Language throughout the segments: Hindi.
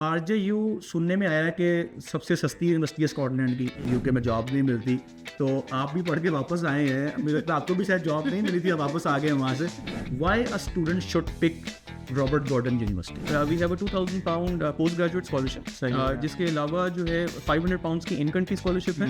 आरजेयू सुनने में आया है कि सबसे सस्ती यूनिवर्सिटी है स्कॉटलैंड की। यूके में जॉब नहीं मिलती, तो आप भी पढ़ के वापस आए हैं। मुझे लगता है आपको भी शायद जॉब नहीं मिली थी, आप वापस आ गए वहाँ से। Why a student should pick Robert Gordon University? We have a £2,000 post graduate scholarship, जिसके अलावा जो है £500 की इन कंट्री स्कॉलरशिप है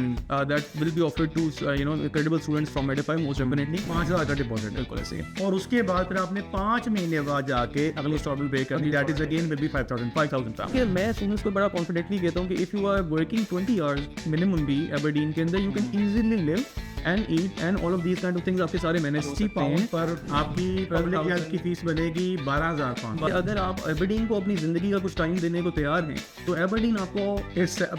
that will be offered to credible students from Edify most definitely. 5,000 का डिपॉजिट बिल्कुल ऐसे ही। और उसके बाद फिर आपने 5 महीने बाद जाके अगले इंस्टॉलमेंट पे करनी, that is again will be 5,000 कि मैं स्टूडेंट्स को बड़ा कॉन्फिडेंटली कहता हूँ कि if you are working 20 hours minimum भी एबरडीन के अंदर, you can easily live and eat and all of these kind of things आपके सारे मैनेज हो सकते हैं। पर आपकी पब्लिक हेल्थ की फीस बनेगी 12,500। अगर आप एबरडीन को अपनी ज़िंदगी का कुछ टाइम देने को तैयार हैं तो एबरडीन आपको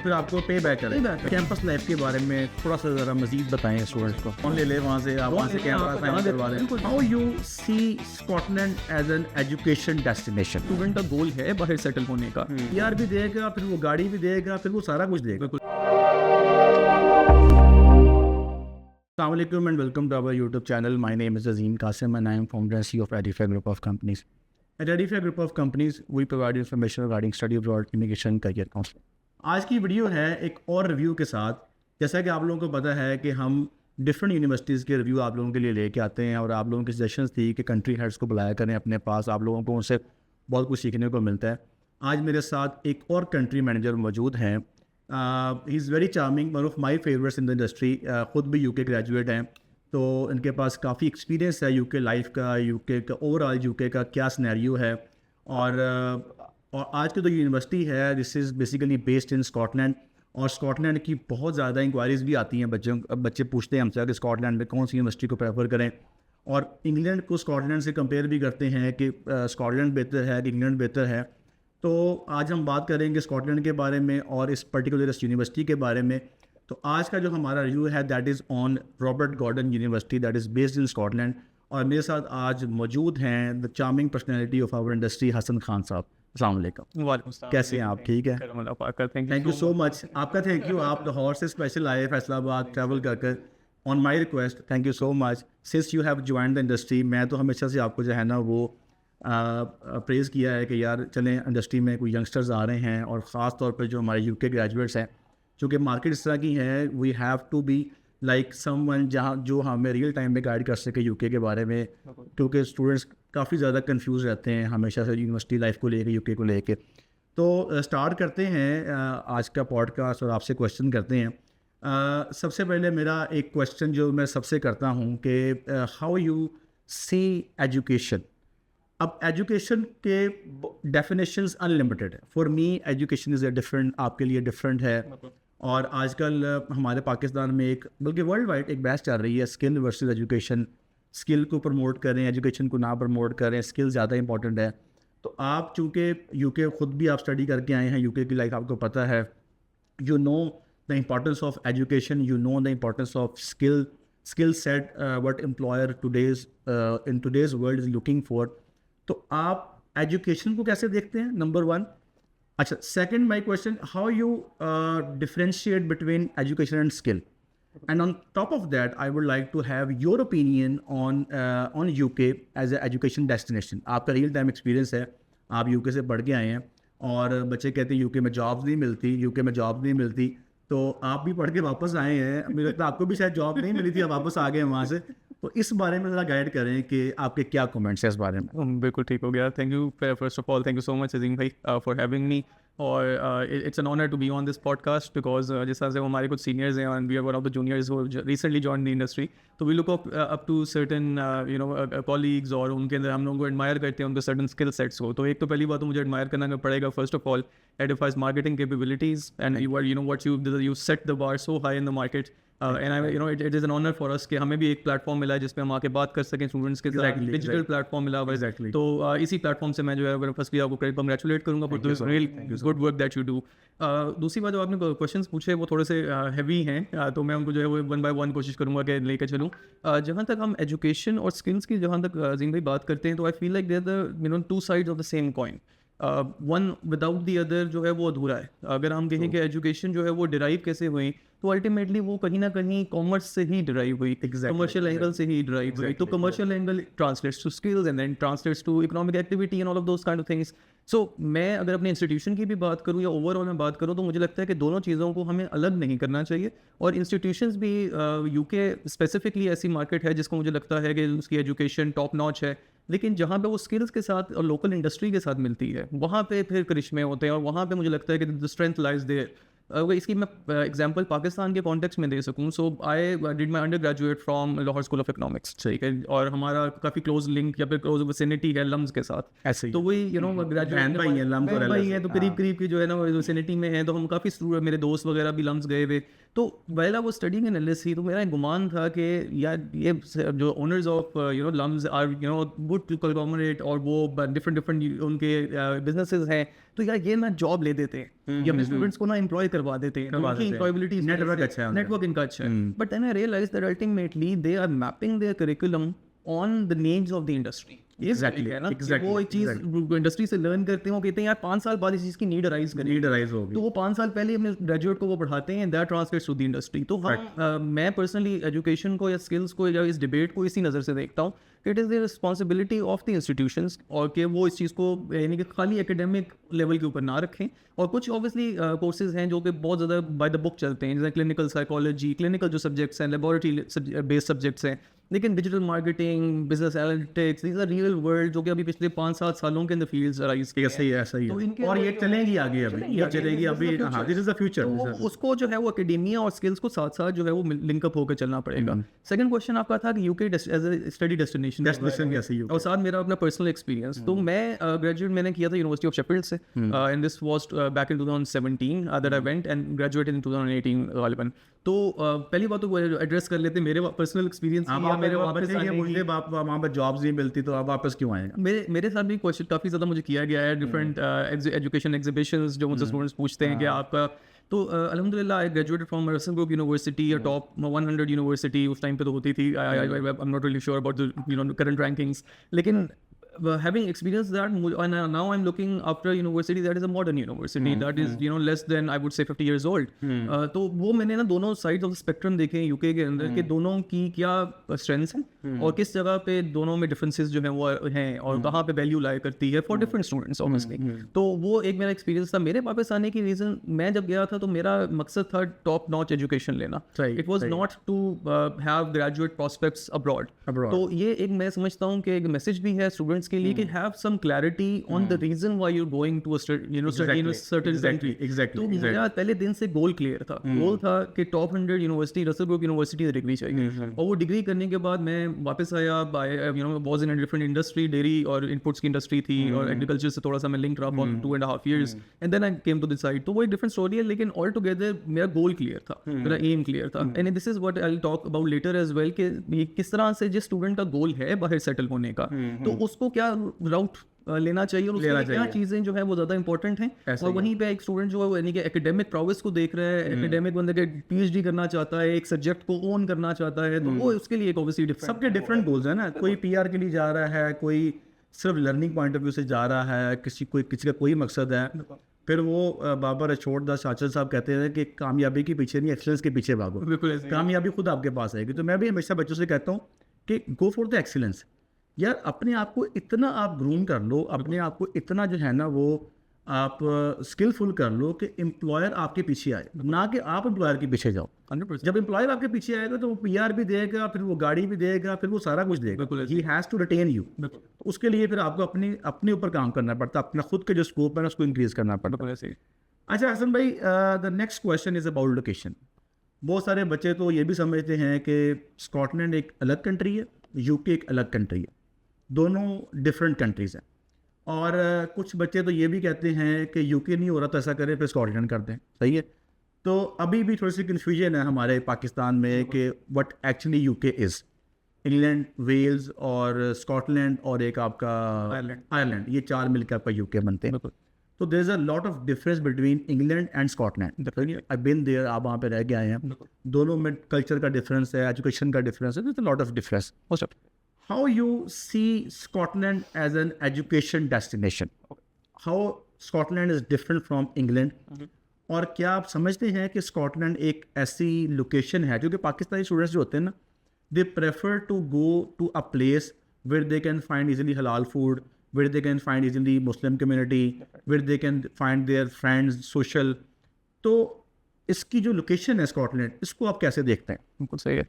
फिर आपको पे बैक करेगा। कैंपस लाइफ के बारे में थोड़ा सा ज़रा मजीद बताएं स्टूडेंट्स को। कौन ले ले वहाँ से, आप वहाँ से campus. How you see Scotland as an education destination? Student का गोल है बाहर सेटल होने का। यार भी देगा, फिर वो गाड़ी भी देगा, फिर वो सारा कुछ देगा। Assalamu alaikum and welcome to our YouTube channel. My name is Azim Qasim and I am founder and CEO of Edify Group of Companies. At Edify Group of Companies, we provide information regarding study abroad, immigration, career counseling. आज की वीडियो है एक और रिव्यू के साथ। जैसा कि आप लोगों को पता है कि हम डिफरेंट यूनिवर्सिटीज़ के रिव्यू आप लोगों के लिए लेके आते हैं और आप लोगों की सजेशंस थी कि कंट्री हेड्स को बुलाया करें अपने पास, आप लोगों को उनसे बहुत कुछ सीखने को मिलता है। आज मेरे साथ एक और कंट्री मैनेजर मौजूद हैं। He is very charming, one of my favourites in the industry. ख़ुद भी यूके ग्रेजुएट हैं, तो इनके पास काफ़ी एक्सपीरियंस है यूके लाइफ का, यूके का ओवरऑल यूके का क्या सिनेरियो है। और आज की जो यूनिवर्सिटी है this is basically based in Scotland, और स्कॉटलैंड की बहुत ज़्यादा इंक्वायरीज़ भी आती हैं। बच्चे पूछते हैं हमसे कि स्कॉटलैंड में कौन सी यूनिवर्सिटी को प्रेफर करें, और इंग्लैंड को स्कॉटलैंड से कंपेयर भी करते हैं कि स्कॉटलैंड बेहतर है कि इंग्लैंड बेहतर है। तो आज हम बात करेंगे स्कॉटलैंड के बारे में और इस पर्टिकुलर इस यूनिवर्सिटी के बारे में। तो आज का जो हमारा रिव्यू है that is on Robert Gordon University that is based in Scotland. और मेरे साथ आज मौजूद हैं the charming personality of our industry, Hasan Khan sahab. अस्सलाम वालेकुम। कैसे हैं आप? ठीक है, थैंक यू सो मच। आपका थैंक यू, आप लाहौर से स्पेशल आए फैसलाबाद ट्रैवल कर on my request, thank you so much. Since you have join the industry, मैं तो हमेशा से आपको जो है ना वो प्रेज़ किया है कि यार चलें, इंडस्ट्री में कोई यंगस्टर्स आ रहे हैं और ख़ास तौर पर जो हमारे यूके ग्रेजुएट्स हैं, चूँकि मार्केट इस तरह की है, we have to be like someone जहाँ जो हमें रियल टाइम में गाइड कर सके यूके के बारे में, क्योंकि स्टूडेंट्स काफ़ी ज़्यादा कंफ्यूज रहते हैं हमेशा से यूनिवर्सिटी लाइफ को लेके, यूके को लेके। तो स्टार्ट करते हैं आज का पॉडकास्ट और आपसे क्वेश्चन करते हैं। सबसे पहले मेरा एक क्वेश्चन जो मैं सबसे करता हूँ कि हाउ यू सी एजुकेशन। अब एजुकेशन के डेफिनेशंस अनलिमिटेड है। For me education is a different, आपके लिए डिफरेंट है। और आजकल हमारे पाकिस्तान में एक, बल्कि वर्ल्ड वाइड एक बहस चल रही है स्किल वर्सेस एजुकेशन। स्किल को प्रमोट करें, एजुकेशन को ना प्रमोट करें, स्किल ज़्यादा इंपॉर्टेंट है। तो आप चूँकि यूके ख़ुद भी आप स्टडी करके आए हैं, यूके की लाइफ आपको पता है, you know the importance of education, you know the importance of skill set what employer in today's world is looking for. तो आप एजुकेशन को कैसे देखते हैं, नंबर वन। अच्छा, second my question, how you differentiate between education and skill, and on top of that I would like to have your opinion on UK as a education destination. आपका रियल टाइम एक्सपीरियंस है, आप यूके से पढ़ के आए हैं, और बच्चे कहते हैं यूके में जॉब्स नहीं मिलती, यूके में जॉब नहीं मिलती, तो आप भी पढ़ के वापस आए हैं। मुझे लगता है आपको भी शायद जॉब नहीं मिली थी, आप वापस आ गए वहाँ से। तो इस बारे में ज़रा गाइड करें कि आपके क्या कमेंट्स हैं इस बारे में। बिल्कुल ठीक हो गया। Thank you first of all, thank you so much Azeem भाई फॉर हैविंग मी, और it's an honour to be on this podcast because जिस तरह से हमारे कुछ सीनियर्स हैं and we are one of the juniors who recently join the industry, तो we look up to certain colleagues, और उनके अंदर हम लोगों को एडमायर करते हैं उनके सर्टन स्किल सेट्स को। तो एक तो पहली बात तो मुझे एडमायर करना पड़ेगा first of all एडिफाइज marketing capabilities, and you set the bar so high in the market, and it is an honor for us कि हमें भी एक प्लेटफॉर्म मिला है जिसपे हम आके बात कर सकें स्टूडेंट्स के साथ। डिजिटल प्लेटफॉर्म मिला हुआ है, तो इसी प्लेटफॉर्म से मैं जो है फर्स्टली आपको कंग्रेचुलेट करूँगा for this real good work that you do. दूसरी बात, जो आपने क्वेश्चंस पूछे वो थोड़े से हैवी हैं, तो मैं उनको जो है वो वन बाय वन कोशिश करूँगा कि लेकर चलूँ। जहाँ तक हम एजुकेशन और स्किल्स की जहाँ तक अजीम भाई बात करते हैं, तो I feel like they're the two sides of the same coin. One without the other जो है वो अधूरा है। अगर हम कहें कि एजुकेशन जो है वो डिराइव कैसे हुई, तो अल्टीमेटली वो कहीं ना कहीं कॉमर्स से ही डिराइव हुई, कमर्शियल एंगल से ही डिराइव हुई। तो commercial angle translates to skills and then translates to economic activity and all of those kind of things. So मैं अगर अपने इंस्टीट्यूशन की भी बात करूँ या ओवरऑल में बात करूँ तो मुझे लगता है कि दोनों चीज़ों को हमें अलग नहीं करना चाहिए। और इंस्टीट्यूशंस भी यूके स्पेसिफिकली ऐसी मार्केट है जिसको मुझे लगता है कि उसकी एजुकेशन टॉप नॉच है, लेकिन जहाँ पे वो स्किल्स के साथ और लोकल इंडस्ट्री के साथ मिलती है वहाँ पे फिर करिश्मे होते हैं और वहाँ पे मुझे लगता है कि द स्ट्रेंथ लाइज देयर। अगर इसकी मैं एग्जांपल पाकिस्तान के कॉन्टेक्स्ट में दे सकूं, so I did my undergraduate from Lahore school of economics, ठीक है, और हमारा काफ़ी क्लोज लिंक या फिर क्लोज विसिनिटी है लम्स के साथ। ऐसे ही तो वही ग्रेजुएट भाई है, लम्स और भाई है, LS, तो करीब करीब की जो है ना विसिनिटी में है, तो हम काफ़ी मेरे दोस्त वगैरह भी लम्स गए हुए। तो well I was studying in LSE, तो मेरा एक गुमान था कि यार ये जो owners of LUMS are wood conglomerate और वो डिफरेंट उनके बिजनेसेस हैं, तो यार ये ना जॉब ले देते हैं या अपने स्टूडेंट्स को ना एम्प्लॉय करवा देते हैं, उनकी एम्प्लॉयबिलिटी नेटवर्क अच्छा है, नेटवर्क इनका अच्छा है। But then I realize that ultimately they are mapping their curriculum on the needs of the industry. Exactly, है ना, exactly, वो एक चीज़ इंडस्ट्री से लर्न करते हैं, वो कहते हैं यार 5 साल बाद इस चीज़ की नीड अराइज करेगी, नीड अराइज होगी, तो वो 5 साल पहले अपने ग्रेजुएट को वो पढ़ाते हैं, that translates to the industry. तो हम मैं पर्सनली एजुकेशन को या स्किल्स को या इस डिबेट को इसी नज़र से देखता हूँ, it is the responsibility of the institutions, और कि वो इस चीज़ को यानी कि खाली एकेडमिक लेवल के ऊपर ना रखें। और कुछ ऑब्वियसली कोर्सेज हैं जो कि बहुत ज़्यादा बाय द बुक चलते हैं, जैसे क्लिनिकल साइकोलॉजी, क्लिनिकल जो सब्जेक्ट्स हैं, लेबोरेटरी बेस्ड सब्जेक्ट्स हैं, लेकिन digital marketing, business analytics, these are real world जो कि अभी पिछले 5-7 सालों के अंदर फील्ड्स अराइज किए ऐसा ही है, ऐसा ही तो है, इनके और ये अंदर चलेंगी आगे, अभी ये चलेगी अभी, हाँ, दिस इज द फ्यूचर। तो उसको जो है वो एकेडेमिया और स्किल्स को साथ साथ जो है वो लिंकअप होकर चलना पड़ेगा। सेकंड क्वेश्चन आपका था कि UK as a study destination कैसे और साथ मेरा अपना पर्सनल एक्सपीरियंस। तो मैं ग्रेजुएट मैंने किया था यूनिवर्सिटी ऑफ शेफील्ड से, and this was back in 2017 that I went and graduated in 2018 गालिबन। तो पहली बात तो वो एड्रेस कर लेते मेरे पर्सनल एक्सपीरियंस मेरे वापस मुझे वहाँ पर जॉब्स नहीं मिलती तो आप वापस क्यों आएगा। मेरे साथ भी क्वेश्चन काफ़ी ज़्यादा मुझे किया गया है, डिफरेंट एजुकेशन एग्जीबिशंस जो मुझसे स्टूडेंट्स पूछते हैं कि आपका, तो अल्हम्दुलिल्लाह I graduated from Russell group university, top 100 university उस टाइम पे तो होती थी। I am not really sure about the current rankings, लेकिन having experienced that, and now I'm looking after a university that is a modern university that is less than I would say 50 years old. तो वो मैंने ना दोनों साइड्स ऑफ स्पेक्ट्रम देखे हैं यूके के अंदर कि दोनों की क्या स्ट्रेंथ्स हैं और किस जगह पे दोनों में डिफरेंसेस जो हैं वो हैं और कहाँ पे वैल्यू लाई करती है फॉर डिफरेंट स्टूडेंट्स ऑब्वियसली। तो वो एक मेरा एक्सपीरियंस था। मेरे वापस आने की रीज़न, मैं जब गया था तो मेरा मकसद था टॉप नॉच एजुकेशन लेना। It was not to have graduate prospects abroad. तो ये एक मैं समझता हूँ कि एक मैसेज भी है स्टूडेंट्स के लिए कि have some clarity on the reason why you going to certain country. तो मेरा पहले दिन से गोल क्लियर था। गोल था कि top 100 university, Russell group university से डिग्री चाहिए, और वो डिग्री करने के बाद मैं वापस आया, was in a different industry, dairy और इनपुट्स की इंडस्ट्री थी और एग्रीकल्चर से थोड़ा सा मैं लिंक रहा for 2.5 years and then I came to this side. तो वो एक डिफरेंट स्टोरी है, लेकिन ऑल टुगेदर मेरा गोल क्लियर था, मेरा एम क्लियर था, and this is what I will talk about later as well कि किस तरह से जिस स्टूडेंट का गोल है बाहर सेटल होने का, तो उसको क्या राउट लेना चाहिए और उसके क्या चीज़ें जो है वो ज़्यादा इंपॉर्टेंट हैं। और वहीं पे एक स्टूडेंट जो है यानी कि एकेडमिक प्रोग्रेस को देख रहा है, एकेडमिक बंदे के PhD करना चाहता है, एक सब्जेक्ट को ओन करना चाहता है, तो वो उसके लिए एक ऑब्वियसली डिफरेंट, सबके डिफरेंट गोल्स है ना। कोई PR के लिए जा रहा है, कोई सिर्फ लर्निंग पॉइंट ऑफ व्यू से जा रहा है, किसी का कोई मकसद है। फिर वो बाबा रछोड़ दास चाचल साहब कहते हैं कि कामयाबी के पीछे नहीं, एक्सीलेंस के पीछे भागो, कामयाबी खुद आपके पास आएगी। तो मैं भी हमेशा बच्चों से कहता हूँ कि गो फॉर द एक्सीलेंस। यार अपने आप को इतना आप ग्रूम कर लो, अपने आप को इतना जो है ना वो आप स्किलफुल कर लो कि एम्प्लॉयर आपके पीछे आए, ना कि आप एम्प्लॉयर के पीछे जाओ। 100%। जब एम्प्लॉयर आपके पीछे आएगा तो वो PR भी देगा, फिर वो गाड़ी भी देगा, फिर वो सारा कुछ देगा। He has to retain you. तो उसके लिए फिर आपको अपने ऊपर काम करना पड़ता है, अपना खुद के जो स्कोप है उसको इंक्रीज करना पड़ता है। अच्छा हसन भाई, the next question is about location. बहुत सारे बच्चे तो ये भी समझते हैं कि स्कॉटलैंड एक अलग कंट्री है, UK एक अलग कंट्री है, दोनों डिफरेंट कंट्रीज़ हैं। और कुछ बच्चे तो ये भी कहते हैं कि UK नहीं हो रहा तो ऐसा करें फिर स्कॉटलैंड कर दें। सही है। तो अभी भी थोड़ी सी कन्फ्यूजन है हमारे पाकिस्तान में कि what actually UK is. England, Wales और स्कॉटलैंड और एक आपका आयरलैंड, ये 4 मिलकर आपका UK बनते हैं। तो there is a lot of difference between England and Scotland. I been there, आप वहाँ पे रह के आए हैं। दोनों में कल्चर का डिफरेंस है, एजुकेशन का डिफरेंस है, there is a lot of difference. How you see Scotland as an education destination? How Scotland is different from England? और क्या आप समझते हैं कि स्कॉटलैंड एक ऐसी लोकेशन है, क्योंकि पाकिस्तानी स्टूडेंट्स जो होते हैं ना, they prefer to go to a place where they can find easily halal food, where they can find easily Muslim community, where they can find their friends, social. तो इसकी जो लोकेशन है स्कॉटलैंड, इसको आप कैसे देखते हैं? बिल्कुल सही है।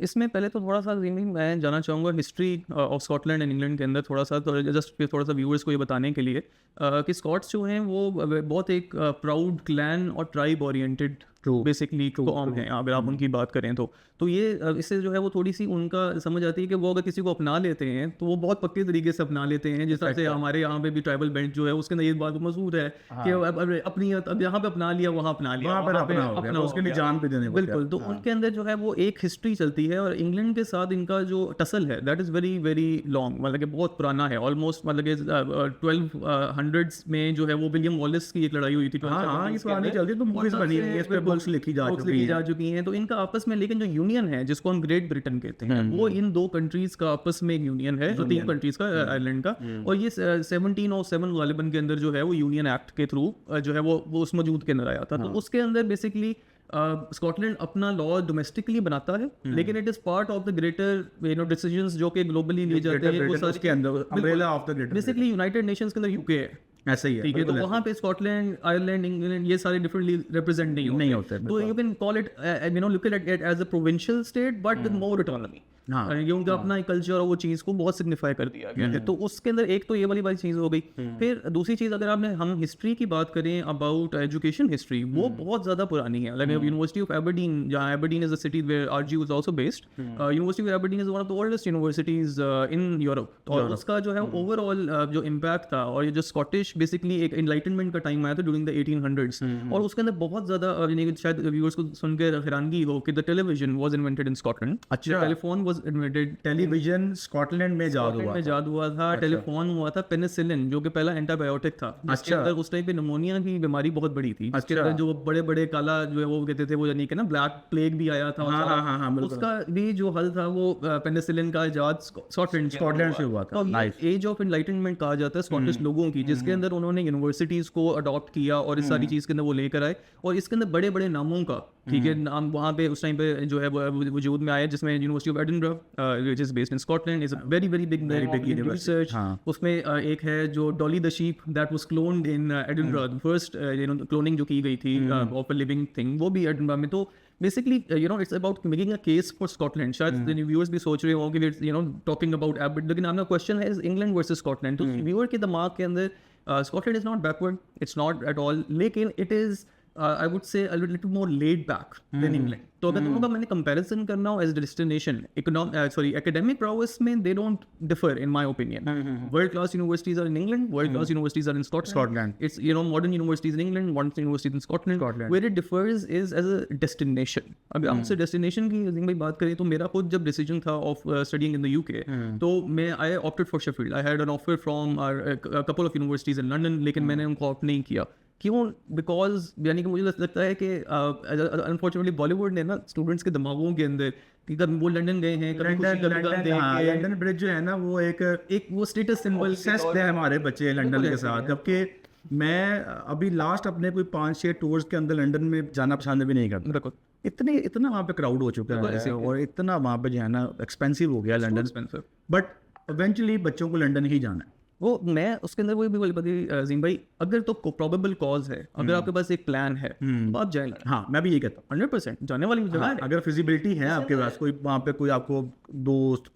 इसमें पहले तो थोड़ा सा मैं जानना चाहूँगा history of Scotland and England के अंदर थोड़ा सा, तो जस्ट फिर थोड़ा सा व्यूअर्स को ये बताने के लिए कि स्कॉट्स जो हैं वो बहुत एक प्राउड क्लैन और ट्राइब ओरिएंटेड बेसिकली कॉम है अगर आप उनकी बात करें तो ये इससे जो है वो थोड़ी सी उनका समझ आती है कि वो अगर किसी को अपना लेते हैं तो वो बहुत पक्के तरीके से अपना लेते हैं। जिस तरह से हमारे यहाँ पे भी ट्राइबल बेल्ट जो है उसके अंदर ये बात मशहूर है कि अपनी अब यहाँ पे अपना लिया, वहाँ अपना लिया, वहाँ पर अपना उसके लिए जान पे देने को बिल्कुल। तो उनके अंदर जो है वो एक हिस्ट्री चलती है और इंग्लैंड के साथ इनका जो टसल है that is very very long, मतलब कि बहुत पुराना है, ऑलमोस्ट मतलब कि 1200s में जो है वो विलियम वॉलिस की एक लड़ाई हुई थी। हाँ, ये पुरानी चलती है, तो मूवीज बनी है, इस पे बुक्स लिखी जा चुकी हैं। तो इनका आपस में लेकिन जो यूनियन है जिसको हम ग्रेट ब्रिटेन कहते हैं वो इन दो कंट्रीज का आपस में एक यूनियन है, जो 3 कंट्रीज का आयरलैंड का, और ये 1707 गालिबन के अंदर जो है वो यूनियन एक्ट के थ्रू जो है वो उस मौजूद के अंदर आया था। तो उसके अंदर बेसिकली स्कॉटलैंड अपना लॉ डोमेस्टिकली बनाता है लेकिन it is part of the greater decisions जो कि ग्लोबली लिए जाते हैं उसके अंदर umbrella of the greater basically United Nations के अंदर यूके है, ऐसा ही है, ठीक है। तो वहाँ पे स्कॉटलैंड, आयरलैंड, इंग्लैंड ये सारे डिफरेंटली रिप्रेजेंट नहीं होते। तो you can call it look at it as a provincial state but with more autonomy. ये उनका अपना कल्चर और वो चीज़ को बहुत सिग्निफाई कर दिया गया है। तो उसके अंदर एक तो ये वाली चीज़ हो गई। फिर दूसरी चीज़ अगर हम हिस्ट्री की बात करें अबाउट एजुकेशन हिस्ट्री, वो बहुत ज़्यादा पुरानी है। लाइक यूनिवर्सिटी ऑफ एबरडीन, जहाँ Aberdeen is the city where R G was also based, university of Aberdeen is one of the oldest universities in Europe. और उसका जो है ओवरऑल जो इम्पैक्ट था, और ये जो स्कॉटिश बेसिकली एक एनलाइटनमेंट का टाइम आया था ड्यूरिंग द 1800s, और उसके अंदर बहुत ज़्यादा शायद व्यूअर्स को सुनकर हैरानगी हो कि the television was invented in Scotland. अच्छा, telephone was invented, television Scotland में जाद हुआ था। टेलीफोन हुआ था, पेनिसिलिन जो कि पहला एंटीबायोटिक था। अच्छा, उस टाइम पे निमोनिया की बीमारी बहुत बड़ी थी। अच्छा, जो बड़े बड़े काला जो है वो कहते थे वो यानी कि ना ब्लैक प्लेग भी आया था। हाँ, उसका भी जो हल था वो पेनिसिलिन का इजाद स्कॉटलैंड से हुआ था। एज ऑफ एनलाइटनमेंट कहा जाता है स्कॉटिश लोगों की, जिसके अंदर उन्होंने यूनिवर्सिटीज को अडॉप्ट किया और इस सारी चीज के अंदर वो लेकर आए, और इसके अंदर बड़े बड़े नामों का, ठीक है, नाम वहाँ पे उस टाइम पे जो है वजूद में आया, जिसमें university of Edinburgh which is based in Scotland is a very big research. उसमें एक है जो Dolly the sheep that was cloned in Edinburgh, first cloning जो की गई थी ऑफ अ लिविंग थिंग, वो भी एडिनबर्ग में। तो basically it's about making a case for Scotland. शायद व्यूअर्स भी सोच रहे हो कि टॉकिंग अबाउट एबट, लेकिन आपका क्वेश्चन है इंग्लैंड वर्सेस स्कॉटलैंड। तो व्यूअर के दिमाग के अंदर Scotland is not backward, it's not at all, लेकिन it is I would say a little more laid back than England. तो अगर तुमको मैंने कंपैरिजन करना हो एज डेस्टिनेशन, एकेडमिक prowess में they don't differ in my opinion. World class universities are in England, world class universities are in Scotland. It's modern universities in England, modern universities in Scotland. Where it differs is as a destination. अगर हमसे डेस्टिनेशन की भाई बात करें तो मेरा खुद जब डिसीजन था of studying in the UK, तो मैं I opted for Sheffield. I had an offer from couple of universities in London, लेकिन मैंने उनको ऑप्ट नहीं किया। क्यों? बिकॉज यानी कि मुझे लगता है कि अनफॉर्चुनेटली बॉलीवुड ने ना स्टूडेंट्स के दिमागों के अंदर कभी वो लंदन गए हैं, लंदन ब्रिज जो है ना वो एक वो स्टेटस सिंबल है हमारे बच्चे लंदन के साथ। जबकि मैं अभी लास्ट अपने कोई 5-6 टूर्स के अंदर लंदन में जाना पसंद भी नहीं करता। इतना वहाँ पे क्राउड हो चुका है और इतना वहाँ पे जो है ना एक्सपेंसिव हो गया लंदन, बट इवेंचुअली बच्चों को लंदन ही जाना है। वो मैं उसके अंदर वही बोली अजीम भाई, अगर तो प्रोबेबल कॉज है, अगर आपके पास एक प्लान है तो आप जाएंगे। हाँ, मैं भी यही कहता हूँ, 100% जाने वाली जगह है। अगर फिजिबिलिटी है आपके पास, कोई वहाँ पे कोई आपको दोस्त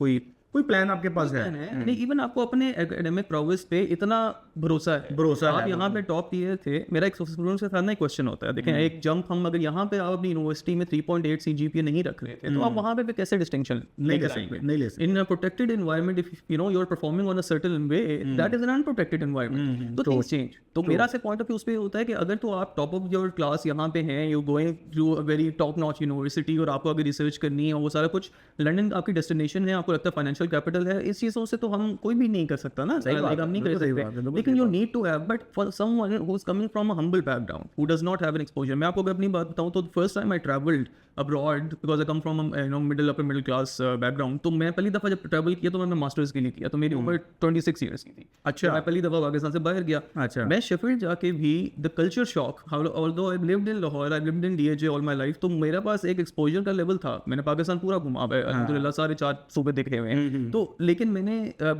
कोई प्लान आपके पास है, नहीं इवन आपको अपने एकेडमिक प्रोग्रेस पे इतना भरोसा है। आप यहाँ पे टॉप ईयर थे, मेरा एक स्टूडेंट से था ना, क्वेश्चन होता है, देखें एक जंप, हम अगर यहाँ पे आप अपनी यूनिवर्सिटी में 3.8 CGPA नहीं रख रहे थे तो आप वहाँ पे कैसे डिस्टिंक्शन नहीं ले सकते। In a protected environment, if you are performing on a certain way, that is an unprotected environment, तो थिंग्स चेंज। तो मेरा से पॉइंट ऑफ व्यू उस पे होता है कि अगर तो आप टॉप ऑफ योर क्लास यहाँ पे हैं, you going to a very top notch university, और आपको अगर रिसर्च करनी है और वो सारा कुछ, लंदन आपकी डेस्टिनेशन है, आपको लगता है फाइनेंशियल कैपिटल है, इस चीज़ों से तो हम कोई भी नहीं कर सकता ना, हम नहीं कर सकते। लेकिन you need to have, but for someone who is coming from a humble background, who does not have an exposure. मैं आपको अपनी बात बताऊं तो first time I travelled abroad, because I come from middle upper middle class background, तो मैं पहली दफ़ा जब ट्रैवल किया तो मैंने मास्टर्स के लिए किया, तो मेरी उम्र 26 ईयर्स की थी। अच्छा, मैं पहली दफ़ा पाकिस्तान से बाहर गया। अच्छा, मैं शेफील्ड जाके भी the culture shock, although I lived in Lahore, I lived in DHA all my life, तो मेरे पास एक एक्सपोजर का लेवल था। मैंने पाकिस्तान पूरा घुमा है अल्हम्दुलिल्लाह, सारे 4 सूबे देखे हुए हैं, तो लेकिन मैंने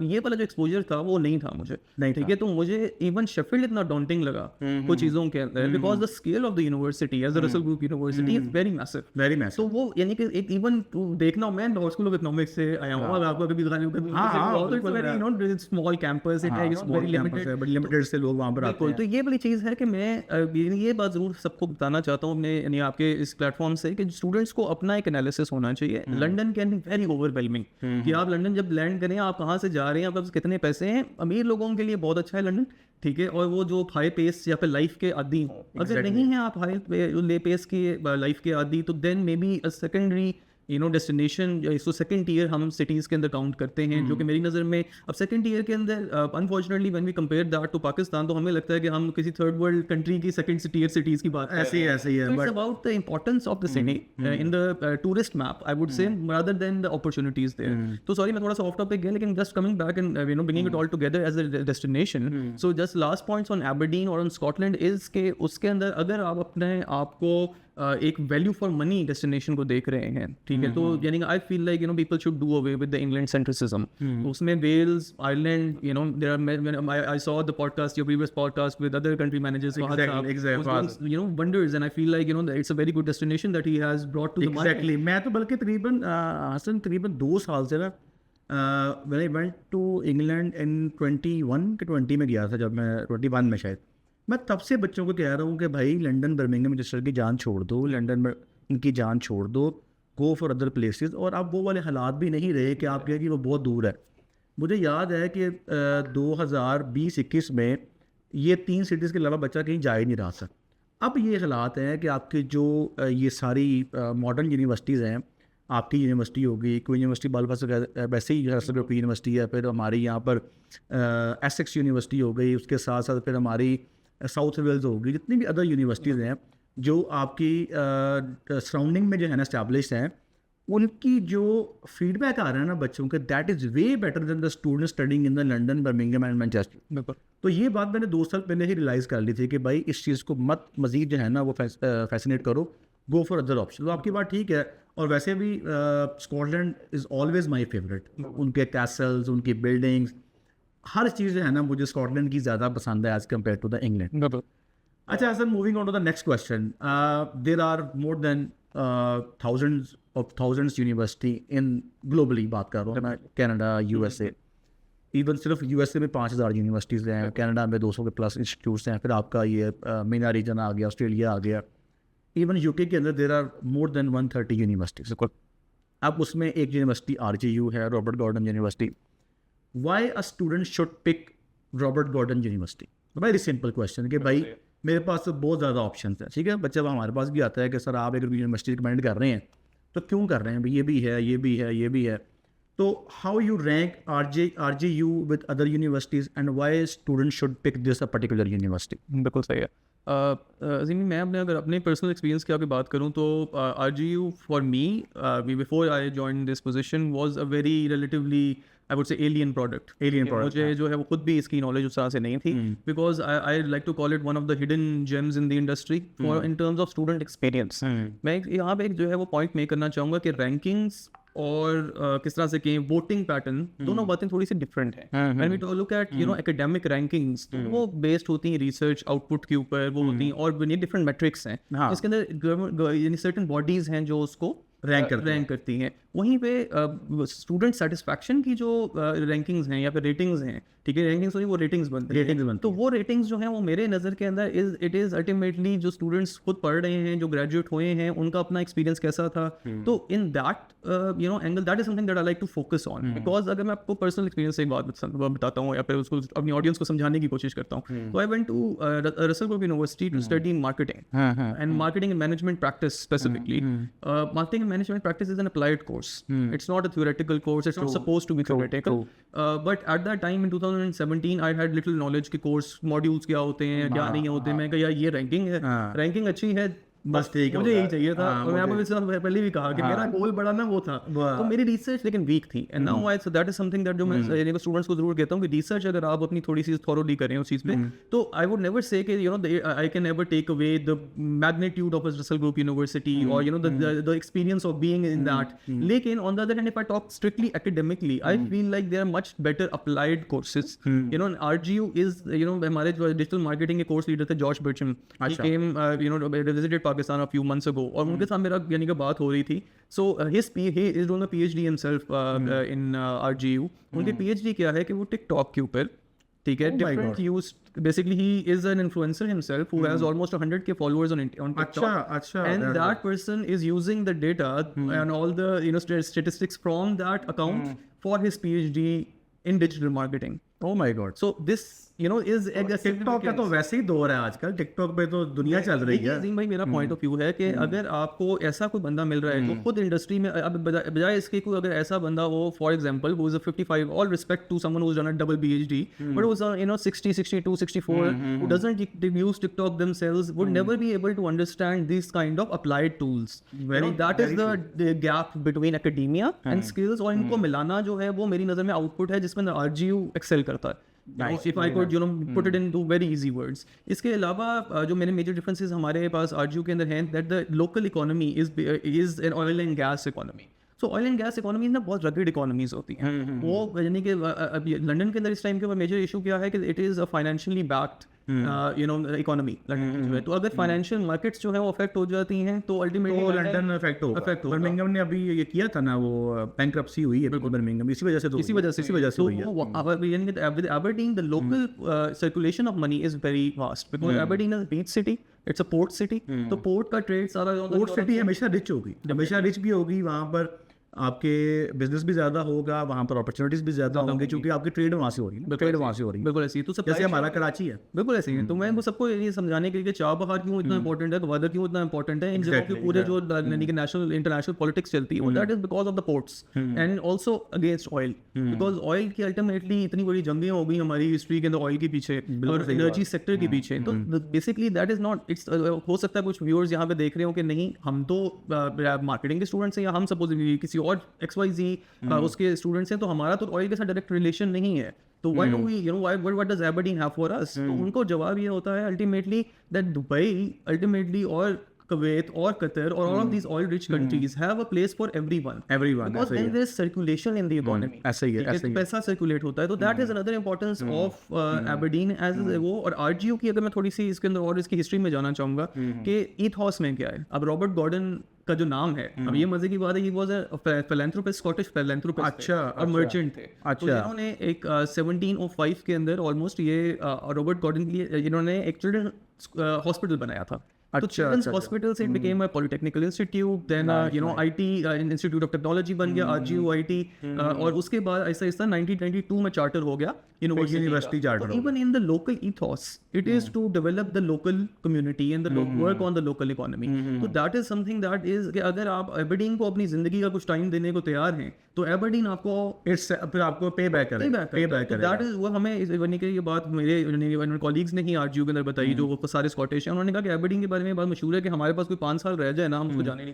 ये वाला जो एक्सपोजर था वो नहीं था मुझे, नहीं ठीक है। तो मुझे इवन शेफील्ड इतना डॉन्टिंग लगा कुछ चीज़ों के अंदर, because the scale of the university as the Russell group university is very massive, very much. तो वो यानी कि एक इवन देखना, मैं लॉ स्कूल ऑफ इकोनॉमिक्स से आया हूँ, और आपको कभी very small campus, it is very limited, बड़ी लिमिटेड से लोग वहाँ पर आते हैं। तो ये वाली चीज़ है कि मैं ये बात ज़रूर सबको बताना चाहता हूँ अपने यानी आपके इस प्लेटफॉर्म से कि स्टूडेंट्स को अपना एक एनालिसिस होना चाहिए। London can be very overwhelming, कि आप लंदन जब लैंड करें, आप कहाँ से जा रहे हैं, आपके पास कितने पैसे हैं। अमीर लोगों के लिए बहुत अच्छा है लंदन, ठीक है, और वो जो हाई पेस या फिर लाइफ के आदी हो, अगर नहीं है आप हाई पेस की लाइफ के आदी, तो then may be a secondary destination, इसको सेकंड टीयर हम सिटीज़ के अंदर काउंट करते हैं, जो कि मेरी नज़र में अब सेकंड टीयर के अंदर unfortunately when we compare that to Pakistan, तो हमें लगता है कि हम किसी थर्ड वर्ल्ड कंट्री की सेकंड टीयर सिटीज़ की बात कर रहे हैं। ऐसे ही है। It's about the importance of the city in the tourist map, I would say, rather than the opportunities there. तो सॉरी मैं थोड़ा सा ऑफ टॉपिक गया, लेकिन just coming back and bringing it all together as a destination. So just last points on Aberdeen और ऑन स्कॉटलैंड इज के उसके अंदर अगर आप अपने आप को एक वैल्यू फॉर मनी डेस्टिनेशन को देख रहे हैं, ठीक है, तो यानी I feel like people should do away with the England centricism. उसमें Wales, Ireland, there are, I saw the podcast, your previous podcast with other country managers, wonders, and I feel like it's a very good destination that he has brought to the market. Exactly. मैं तो बल्कि तकरीबन 2 साल से ना when I went to England in 21 के 20 में गया था, जब मैं 21 में शायद, मैं तब से बच्चों को कह रहा हूँ कि भाई लंदन, बर्मिंघम, मैनचेस्टर की जान छोड़ दो, लंदन में इनकी जान छोड़ दो, गो फॉर अदर प्लेसेस। और अब वो वाले हालात भी नहीं रहे कि आप कहें कि वो बहुत दूर है। मुझे याद है कि 2020-21 में ये 3 सिटीज़ के अलावा बच्चा कहीं जा ही नहीं रहा था। अब ये हालात हैं कि आपकी जो ये सारी मॉडर्न यूनिवर्सिटीज़ हैं, आपकी यूनिवर्सिटी होगी, कोई यूनिवर्सिटी बालपास वैसे ही रसल ग्रुप यूनिवर्सिटी है, फिर हमारी यहाँ पर एसेक्स यूनिवर्सिटी हो गई, उसके साथ साथ फिर हमारी साउथ वेल्स होगी, जितनी भी अदर यूनिवर्सिटीज़ हैं जो आपकी सराउंडिंग में जो है ना एस्टैब्लिश हैं, उनकी जो फीडबैक आ रहा है ना बच्चों के, that is way better than the student studying in the London, Birmingham and Manchester. तो ये बात मैंने 2 साल पहले ही रियलाइज़ कर ली थी कि भाई इस चीज़ को मत मज़ीद जो है ना वो फैसिनेट करो, गो फॉर अदर ऑप्शन। तो आपकी बात ठीक है। और वैसे भी Scotland is always my favourite. उनके कैसल्स, उनकी बिल्डिंग्स, हर चीज़ जो है ना मुझे स्कॉटलैंड की ज़्यादा पसंद है as compared to the England. अच्छा sir, moving on to the next question, there are more than thousands university in globally बात कर रहा हूँ मैं, कनाडा, USA, इवन सिर्फ USA में 5000 यूनिवर्सिटीज़ हैं, कनाडा में 200 के प्लस इंस्टीट्यूट्स हैं, फिर आपका ये मीना रीजन आ गया, ऑस्ट्रेलिया आ गया, इवन UK के अंदर there are more than 130 universities. अब उसमें एक यूनिवर्सिटी RGU है, Robert Gordon university. Why a student should pick Robert Gordon university? Very simple question कि भाई मेरे पास तो बहुत ज़्यादा ऑप्शन है, ठीक है, बच्चा हमारे पास भी आता है कि सर आप एक यूनिवर्सिटी रिकमेंड कर रहे हैं, तो क्यों कर रहे हैं भाई, ये भी है, ये भी है, ये भी है। तो how you rank RGU with other universities and why student should pick this a particular university? बिल्कुल सही है। अजीम, मैं अगर अपने पर्सनल एक्सपीरियंस की आपकी बात करूँ तो RGU for me before I join this position was a very relatively, I would से, एलियन प्रोडक्ट। मुझे जो है वो खुद भी इसकी नॉलेज उस तरह से नहीं थी, because I like to call it one of the hidden gems in the industry for in terms of student experience. मैं यहाँ पे एक जो है वो पॉइंट मेक करना चाहूँगा कि रैंकिंग्स और किस तरह से कहें वोटिंग पैटर्न, दोनों बातें थोड़ी सी डिफरेंट है। When we look at academic rankings, तो वो बेस्ड होती हैं रिसर्च आउटपुट के ऊपर, वो होती हैं, और ये डिफरेंट मैट्रिक्स हैं। इसके अंदर यानी सर्टेन बॉडीज हैं जो उसको रैंक करती हैं। वहीं पे स्टूडेंट सेटिस्फैक्शन की जो रैंकिंग्स हैं या फिर रेटिंग्स हैं, ठीक है, रैंकिंग्स होती है, वो रेटिंग्स बनती हैं। तो वो रेटिंग्स जो हैं वो मेरे नज़र के अंदर इट इज़ अल्टीमेटली जो स्टूडेंट्स खुद पढ़ रहे हैं, जो ग्रेजुएट हुए हैं, उनका अपना एक्सपीरियंस कैसा था। तो in that angle, that is something that I like to focus on, because अगर मैं आपको पर्सनल एक्सपीरियंस से एक बात बताता हूँ या फिर उसको अपनी ऑडियंस को समझाने की कोशिश करता हूँ, तो I went to Russell group university to study marketing and marketing and management practice specifically. Marketing and management practice is an applied course. It's not a theoretical course. It's not supposed to be theoretical. But at that time in 2017, I had little knowledge कि course modules क्या होते हैं, क्या नहीं होते हैं। मैं कहा यार ये ranking है, ranking अच्छी है, बस ठीक मुझे होगा। यही चाहिए था। हाँ, और मैं आपको मुझे- इससे पहले भी कहा कि मेरा गोल बड़ा ना वो था, वाह। तो मेरी रिसर्च लेकिन वीक थी। And now I, so that is something that जो मैं स्टूडेंट्स को जरूर कहता हूँ कि रिसर्च अगर आप अपनी थोड़ी सी थॉरोली करें उस चीज़ पे, तो आई वुड नेवर से कि you know I can never take away the magnitude of Russell group university और you know the experience of being in that. लेकिन on the other hand, if I talk strictly academically, I feel like there are much better applied courses. You know, RGU is, you know, हमारे जो digital marketing के course leader थे George बर्चम, he came, you know, visited Pakistan a few months ago, और उनके साथ मेरा यानी कि बात हो रही थी. So he is doing a PhD himself in RGU. उनकी PhD क्या है कि वो TikTok के ऊपर, ठीक है, different use. Basically, he is an influencer himself who has almost 100K followers on TikTok. अच्छा, And that person is using the data and all the, you know, statistics from that account for his PhD in digital marketing. Oh my God. So this, you know, is TikTok का तो वैसे ही दौर है आजकल, टिकटॉक पे तो दुनिया चल रही है। अजीम भाई, मेरा पॉइंट ऑफ व्यू है कि अगर आपको ऐसा कोई बंदा मिल रहा है तो खुद इंडस्ट्री में, अब बजाय इसके कोई अगर ऐसा बंदा हो, for example who is a 55, all respect to someone who is done a double PhD, but who is you know 60, 62, 64, who doesn't use TikTok themselves, would never be able to understand these kind of applied tools. You know, that is the gap between academia and skills, और इनको मिलाना जो है वो मेरी नज़र में आउटपुट है जिसमें RGU एक्सेल करता है. If I could, you know, put it into very easy words. इसके अलावा जो मेरे मेजर डिफरेंसेस हमारे पास RGU के अंदर हैं, that the local economy is an oil and gas economy. So oil and gas economy ना बहुत rugged economies होती हैं. वो यानी कि अब लंदन के अंदर इस टाइम के ऊपर मेजर इशू क्या है कि it is a financially backed you know economy. London जो है, तो अगर फाइनेंशियल मार्केट्स जो है वो अफेक्ट हो जाती हैं तो अल्टीमेटली तो लंदन अफेक्ट होगा। बर्मिंघम ने अभी ये किया था ना, वो बैंकरप्सी हुई है बर्मिंघम, इसी वजह से हुई है। यानी कि with Aberdeen the local circulation of money is very vast because Aberdeen is a beach city, it's a port city. तो पोर्ट का ट्रेड सारा पोर्ट सिटी हमेशा रिच होगी, हमेशा रिच भी होगी, वहाँ पर आपके बिजनेस भी ज्यादा होगा, वहाँ पर अपॉर्चुनिटीज भी ज्यादा होंगे क्योंकि आपकी ट्रेड वहाँ से हो रही है, ट्रेड वहाँ से हो रही है। बिल्कुल ऐसी ही, तो जैसे हमारा कराची है, बिल्कुल ऐसे ही है। तो मैं वो सबको ये समझाने के लिए कि चार बहार क्यों इतना इंपॉर्टेंट है, वेदर क्यों इतना इंपॉर्टेंट है, इन जगहों के पूरे जो यानी कि नेशनल इंटरनेशनल पॉलिटिक्स चलती है, that is because of the ports and also against oil, because oil की अल्टीमेटली इतनी बड़ी जंगें हो गई हमारी हिस्ट्री के अंदर ऑयल के पीछे और एनर्जी सेक्टर के पीछे। तो basically that is not, it's हो सकता है कुछ व्यूअर्स यहाँ पे देख रहे हो कि नहीं हम तो मार्केटिंग के स्टूडेंट्स हैं या हम सपोज किसी और XYZ उसके स्टूडेंट्स हैं, तो हमारा तो ऑयल के साथ डायरेक्ट रिलेशन नहीं है, तो why do we, you know, what does Aberdeen have for us? तो उनको जवाब ये होता है अल्टीमेटली दैट दुबई अल्टीमेटली और कुवैत और कतर और all of these oil rich countries have a place for everyone because then there is circulation in the economy. ऐसा ही है, ऐसा ही है। पैसा सर्कुलेट होता है, तो that is another importance of Aberdeen as वो। और RGU की अगर मैं थोड़ी सी इसके अंदर और इसकी हिस्ट्री में जाना चाहूँगा कि ईथॉस में क्या है। अब रॉबर्ट गॉर्डन का जो नाम है, अब ये मजे की बात है, he was a philanthropist, Scottish philanthropist, अच्छा, और मर्चेंट थे। अच्छा। तो इन्होंने एक 1705 के अंदर ऑलमोस्ट ये रॉबर्ट गॉर्डन के लिए इन्होंने एक चिल्ड्रन हॉस्पिटल बनाया था। तो चिल्ड्रंस हॉस्पिटल से it became a polytechnical institute, then you know IT institute of technology बन गया, RGU IT, और उसके बाद ऐसा ऐसा 1922 में चार्टर हो गया university charter. Even in the local ethos it is to develop the local community and the work on the local economy. तो that is something that is कि अगर आप एबरडीन को अपनी जिंदगी का कुछ टाइम देने को तैयार हैं तो एबरडीन आपको फिर आपको पे बैक करेगा। दैट इज वो हमें इस बनने के ये बात मेरे कॉलीग्स ने ही RGU के अंदर बताई जो वो सारे स्कॉटिश हैं। उन्होंने कहा कि एबरडीन के बारे में बात मशहूर है कि हमारे पास कोई 5 साल रह जाए ना, हम उसको जाने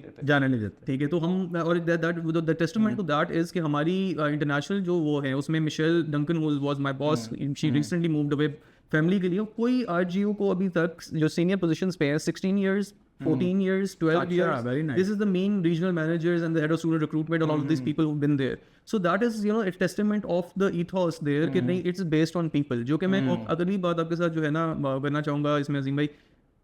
नहीं देते। ठीक है, तो हम और the testament to that is कि हमारी इंटरनेशनल जो वो है उसमें Michelle Duncan was my boss, she recently moved away family के लिए। कोई RGU को अभी तक जो सीनियर पोजीशंस पे है 16 years 14 years 12 years, very nice. this is the main regional managers and the head of student recruitment and all of these people who've been there. So that is, you know, a testament of the ethos there कि नहीं, it's based on people। जो कि मैं अगली बात आपके साथ जो है ना करना चाहूँगा इसमें अजीम भाई,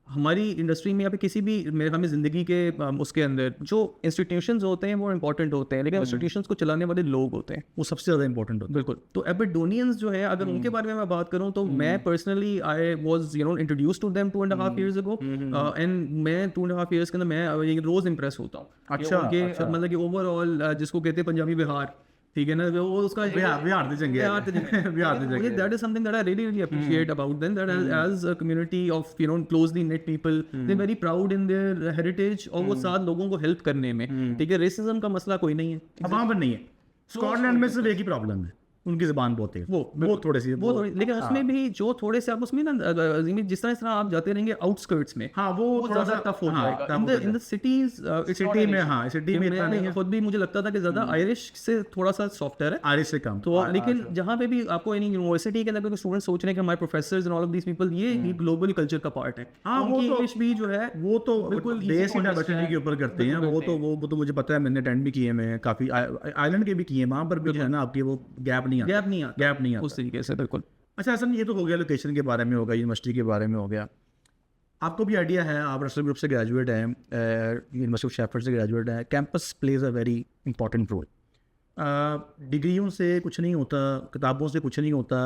हमारी इंडस्ट्री में या फिर किसी भी हमें ज़िंदगी के उसके अंदर जो इंस्टीट्यूशंस होते हैं वो इंपॉर्टेंट होते हैं, लेकिन इंस्टीट्यूशंस को चलाने वाले लोग होते हैं वो सबसे ज़्यादा इंपॉर्टेंट होते हैं। बिल्कुल। तो एबरडोनियंस जो है अगर उनके बारे में मैं बात करूँ तो मैं personally I was you know introduce to them 2.5 years ago and मैं 2.5 years के अंदर मैं रोज़ इंप्रेस होता हूँ। अच्छा, मतलब कि ओवरऑल जिसको कहते हैं पंजाबी बिहार, ठीक है ना, वो उसका बिहार दे जंगे that is something that I really appreciate about them, that as a community of, you know, closely knit people, they're very proud in their heritage और वो साथ लोगों को हेल्प करने में। ठीक है, रेसिज्म का मसला कोई नहीं है, वहाँ पर नहीं है। स्कॉटलैंड में सिर्फ एक ही प्रॉब्लम है, उनकी ज़बान बहुत तेज, वो थोड़ी सी वो थोड़ी, लेकिन उसमें भी जो थोड़े से आप उसमें ना जिस तरह आप जाते रहेंगे आउटस्कर्ट्स में, हाँ वो थोड़ा ज़्यादा सा टफ हो हाँ, जाएगा। tough हो इन द सिटीज सिटी में, हाँ सिटी में इतना नहीं है, खुद भी मुझे लगता था कि ज़्यादा आयरिश से थोड़ा सा सॉफ्टवेयर है आरिश से कम तो, लेकिन जहाँ पे भी आपको यानी यूनिवर्सिटी के अंदर स्टूडेंट सोच रहे हैं कि हमारे professors and all of these people ये ग्लोबल कल्चर का पार्ट है, हाँ, वो उनकी तो- इंग्लिश भी जो है वो तो बिल्कुल easy base to university understand, के ऊपर करते हैं, वो तो मुझे पता है, मैंने अटेंड भी किए, मैं काफ़ी आइलैंड के भी किए, वहाँ पर भी जो है ना आपकी वो गैप नहीं आता, गैप नहीं आता आता उस तरीके से। बिल्कुल। अच्छा असल ये तो हो गया लोकेशन के बारे में, होगा यूनिवर्सिटी के बारे में हो गया। आपको भी आइडिया है, आप रसल ग्रुप से ग्रेजुएट हैं, यूनिवर्सिटी ऑफ शेफर्ड से ग्रेजुएट हैं, campus plays a very important role. डिग्रियों से कुछ नहीं होता, किताबों से कुछ नहीं होता,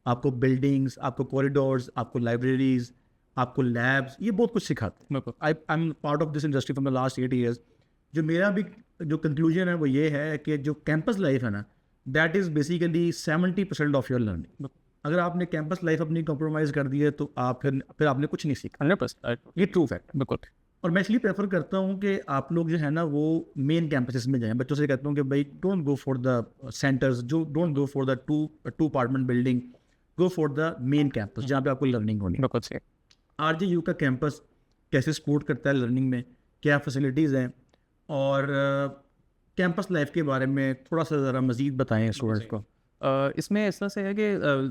आपको बिल्डिंग्स, आपको कॉरिडोर्स, आपको लाइब्रेरीज, आपको लैब्स, ये बहुत कुछ सिखाते हैं। I am part of this industry from the last 8 years. जो मेरा भी जो कंक्लूजन है वो ये है कि जो कैंपस लाइफ है ना, that is basically 70% of your learning. अगर आपने कैंपस लाइफ अपनी कॉम्प्रोमाइज़ कर दी है तो आप फिर आपने कुछ नहीं सीखा। 100%। ये ट्रू फैक्ट। बिल्कुल। और मैं इसलिए प्रेफर करता हूँ कि आप लोग जो है ना वो मेन कैंपसेस में जाएं। बच्चों से कहता हूँ कि भाई don't go for the centres, जो don't go for the two apartment building, go for the main campus जहाँ पे आपको लर्निंग होनी है। बिल्कुल सही। RGU का कैंपस कैसे सपोर्ट करता है लर्निंग में, क्या फैसिलिटीज़ हैं, और कैंपस लाइफ के बारे में थोड़ा सा ज़रा मज़ीद बताएं स्टूडेंट्स को। इसमें इस तरह से है कि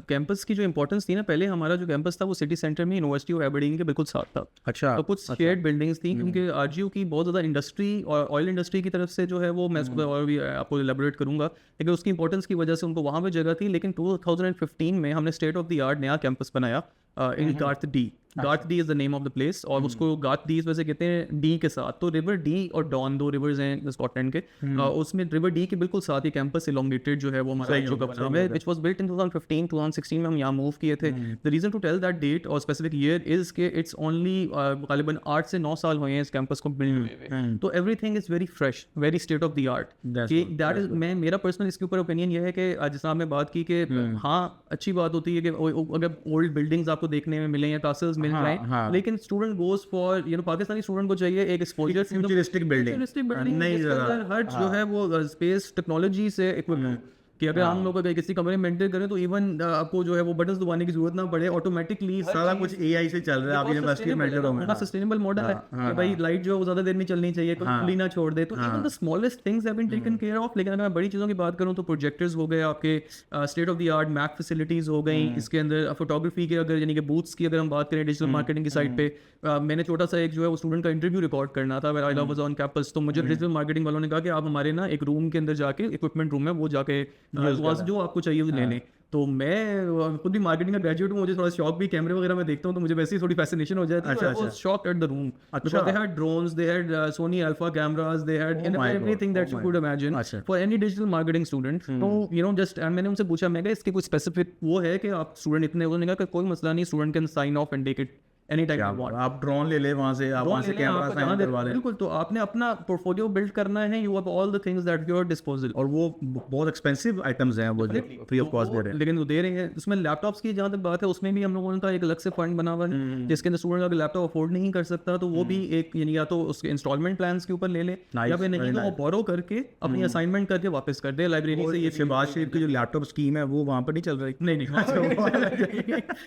कैंपस की जो इंपॉर्टेंस थी ना, पहले हमारा जो कैंपस था वो सिटी सेंटर में यूनिवर्सिटी ऑफ एबरडीन के बिल्कुल साथ था। अच्छा, तो कुछ शेयर्ड बिल्डिंग्स थी, क्योंकि आरजीयू की बहुत ज़्यादा इंडस्ट्री और ऑयल इंडस्ट्री की तरफ से जो है वो मैं इसको और भी आपको एलेबोरेट करूंगा, लेकिन उसकी इंपॉर्टेंस की वजह से उनको वहाँ पे जगह थी। लेकिन 2015 में हमने स्टेट ऑफ द आर्ट नया कैंपस बनाया in Garthdee. Garthdee is the name of the place, और उसको गार्थ डी इस वजह से कहते हैं डी के साथ। तो रिवर डी और डॉन, दो रिवर्स हैं स्कॉटलैंड के, उसमें रिवर डी के बिल्कुल साथ ही कैंपस इलोंगेटेड जो है वो हमारा जो बना हुआ है, व्हिच वाज बिल्ट इन 2015-2016 में हम यहाँ मूव किए थे। The reason to tell that date और स्पेसिफिक ईयर इज के इट्स ओनली गालिबन 8 से 9 साल हुए हैं इस कैंपस को बिल्ड हुए। तो everything is very fresh, very state of the art. That is मेरा पर्सनल इसके ऊपर ओपिनियन ये है कि जिस आपने बात की कि हाँ अच्छी बात होती है कि अगर ओल्ड बिल्डिंग्स आपको देखने में मिले या कासल्स मिल रहे हैं, लेकिन student goes for Pakistani student को चाहिए एक एक्सपोजर फ्यूचरिस्टिक बिल्डिंग हर जो है वो स्पेस टेक्नोलॉजी से इक्विप्ड, कि अगर हम लोग अगर किसी कमरे में एंटर करें तो इवन आपको जो है वो बटन्स दबाने की जरूरत ना पड़े, ऑटोमेटिकली सारा कुछ AI से चल रहा है। आप यूनिवर्सिटी में एंटर होंगे, सस्टेनेबल मॉडल है कि भाई लाइट जो है वो ज्यादा देर में चलनी चाहिए, कोई खुली ना छोड़ दे। तो even the smallest things have been taken care of. लेकिन अगर मैं बड़ी चीज़ों की बात करूँ तो प्रोजेक्टर्स हो गए, आपके state of the art Mac facilities हो गई, इसके अंदर फोटोग्राफी के अगर यानी कि बूथ्स की अगर हम बात करें डिजिटल मार्केटिंग की साइड पे, मैंने छोटा सा एक जो है वो स्टूडेंट का इंटरव्यू रिकॉर्ड करना था when I was on campus. तो मुझे डिजिटल मार्केटिंग वालों ने कहा कि आप हमारे ना एक रूम के अंदर जाके इक्विपमेंट रूम है वो जाके जो आपको चाहिए वो ले लें। तो मैं खुद भी मार्केटिंग का ग्रेजुएट हूँ, मुझे थोड़ा शौक भी कैमरे वगैरह में देखता हूँ तो मुझे वैसे ही थोड़ी फैसिनेशन हो जाती है। अच्छा, shock at the room because they had drones, they had Sony Alpha cameras, they had everything that you could imagine for any digital marketing student. तो जस्ट मैंने उनसे पूछा, मैं इसके कुछ स्पेसिफिक वो है कि आप स्टूडेंट इतने, उन्होंने कहा कोई मसला नहीं, student can sign off and take it any time you want. आप ड्रोन ले ले वहाँ से, आप वहाँ से कैमरा साइन करवा लें। बिल्कुल, तो आपने अपना पोर्टफोलियो बिल्ड करना है, you have all the things that your disposal. और वो बहुत एक्सपेंसिव आइटम्स हैं वो फ्री ऑफ कॉस्ट दे रहे हैं, लेकिन वो दे रहे हैं। उसमें लैपटॉप्स की जहाँ तक बात है उसमें भी हम लोगों का एक अलग से फंड बना हुआ है जिसके अंदर स्टूडेंट अगर लैपटॉप अफोर्ड नहीं कर सकता तो वो भी एक यानी या तो उसके इंस्टॉलमेंट प्लान्स के ऊपर ले ले, या फिर नहीं तो वो बोरो करके अपनी असाइनमेंट करके वापस कर दे लाइब्रेरी से। ये शहबाज शरीफ की जो लैपटॉप स्कीम है वो वहाँ पर नहीं चल रही। नहीं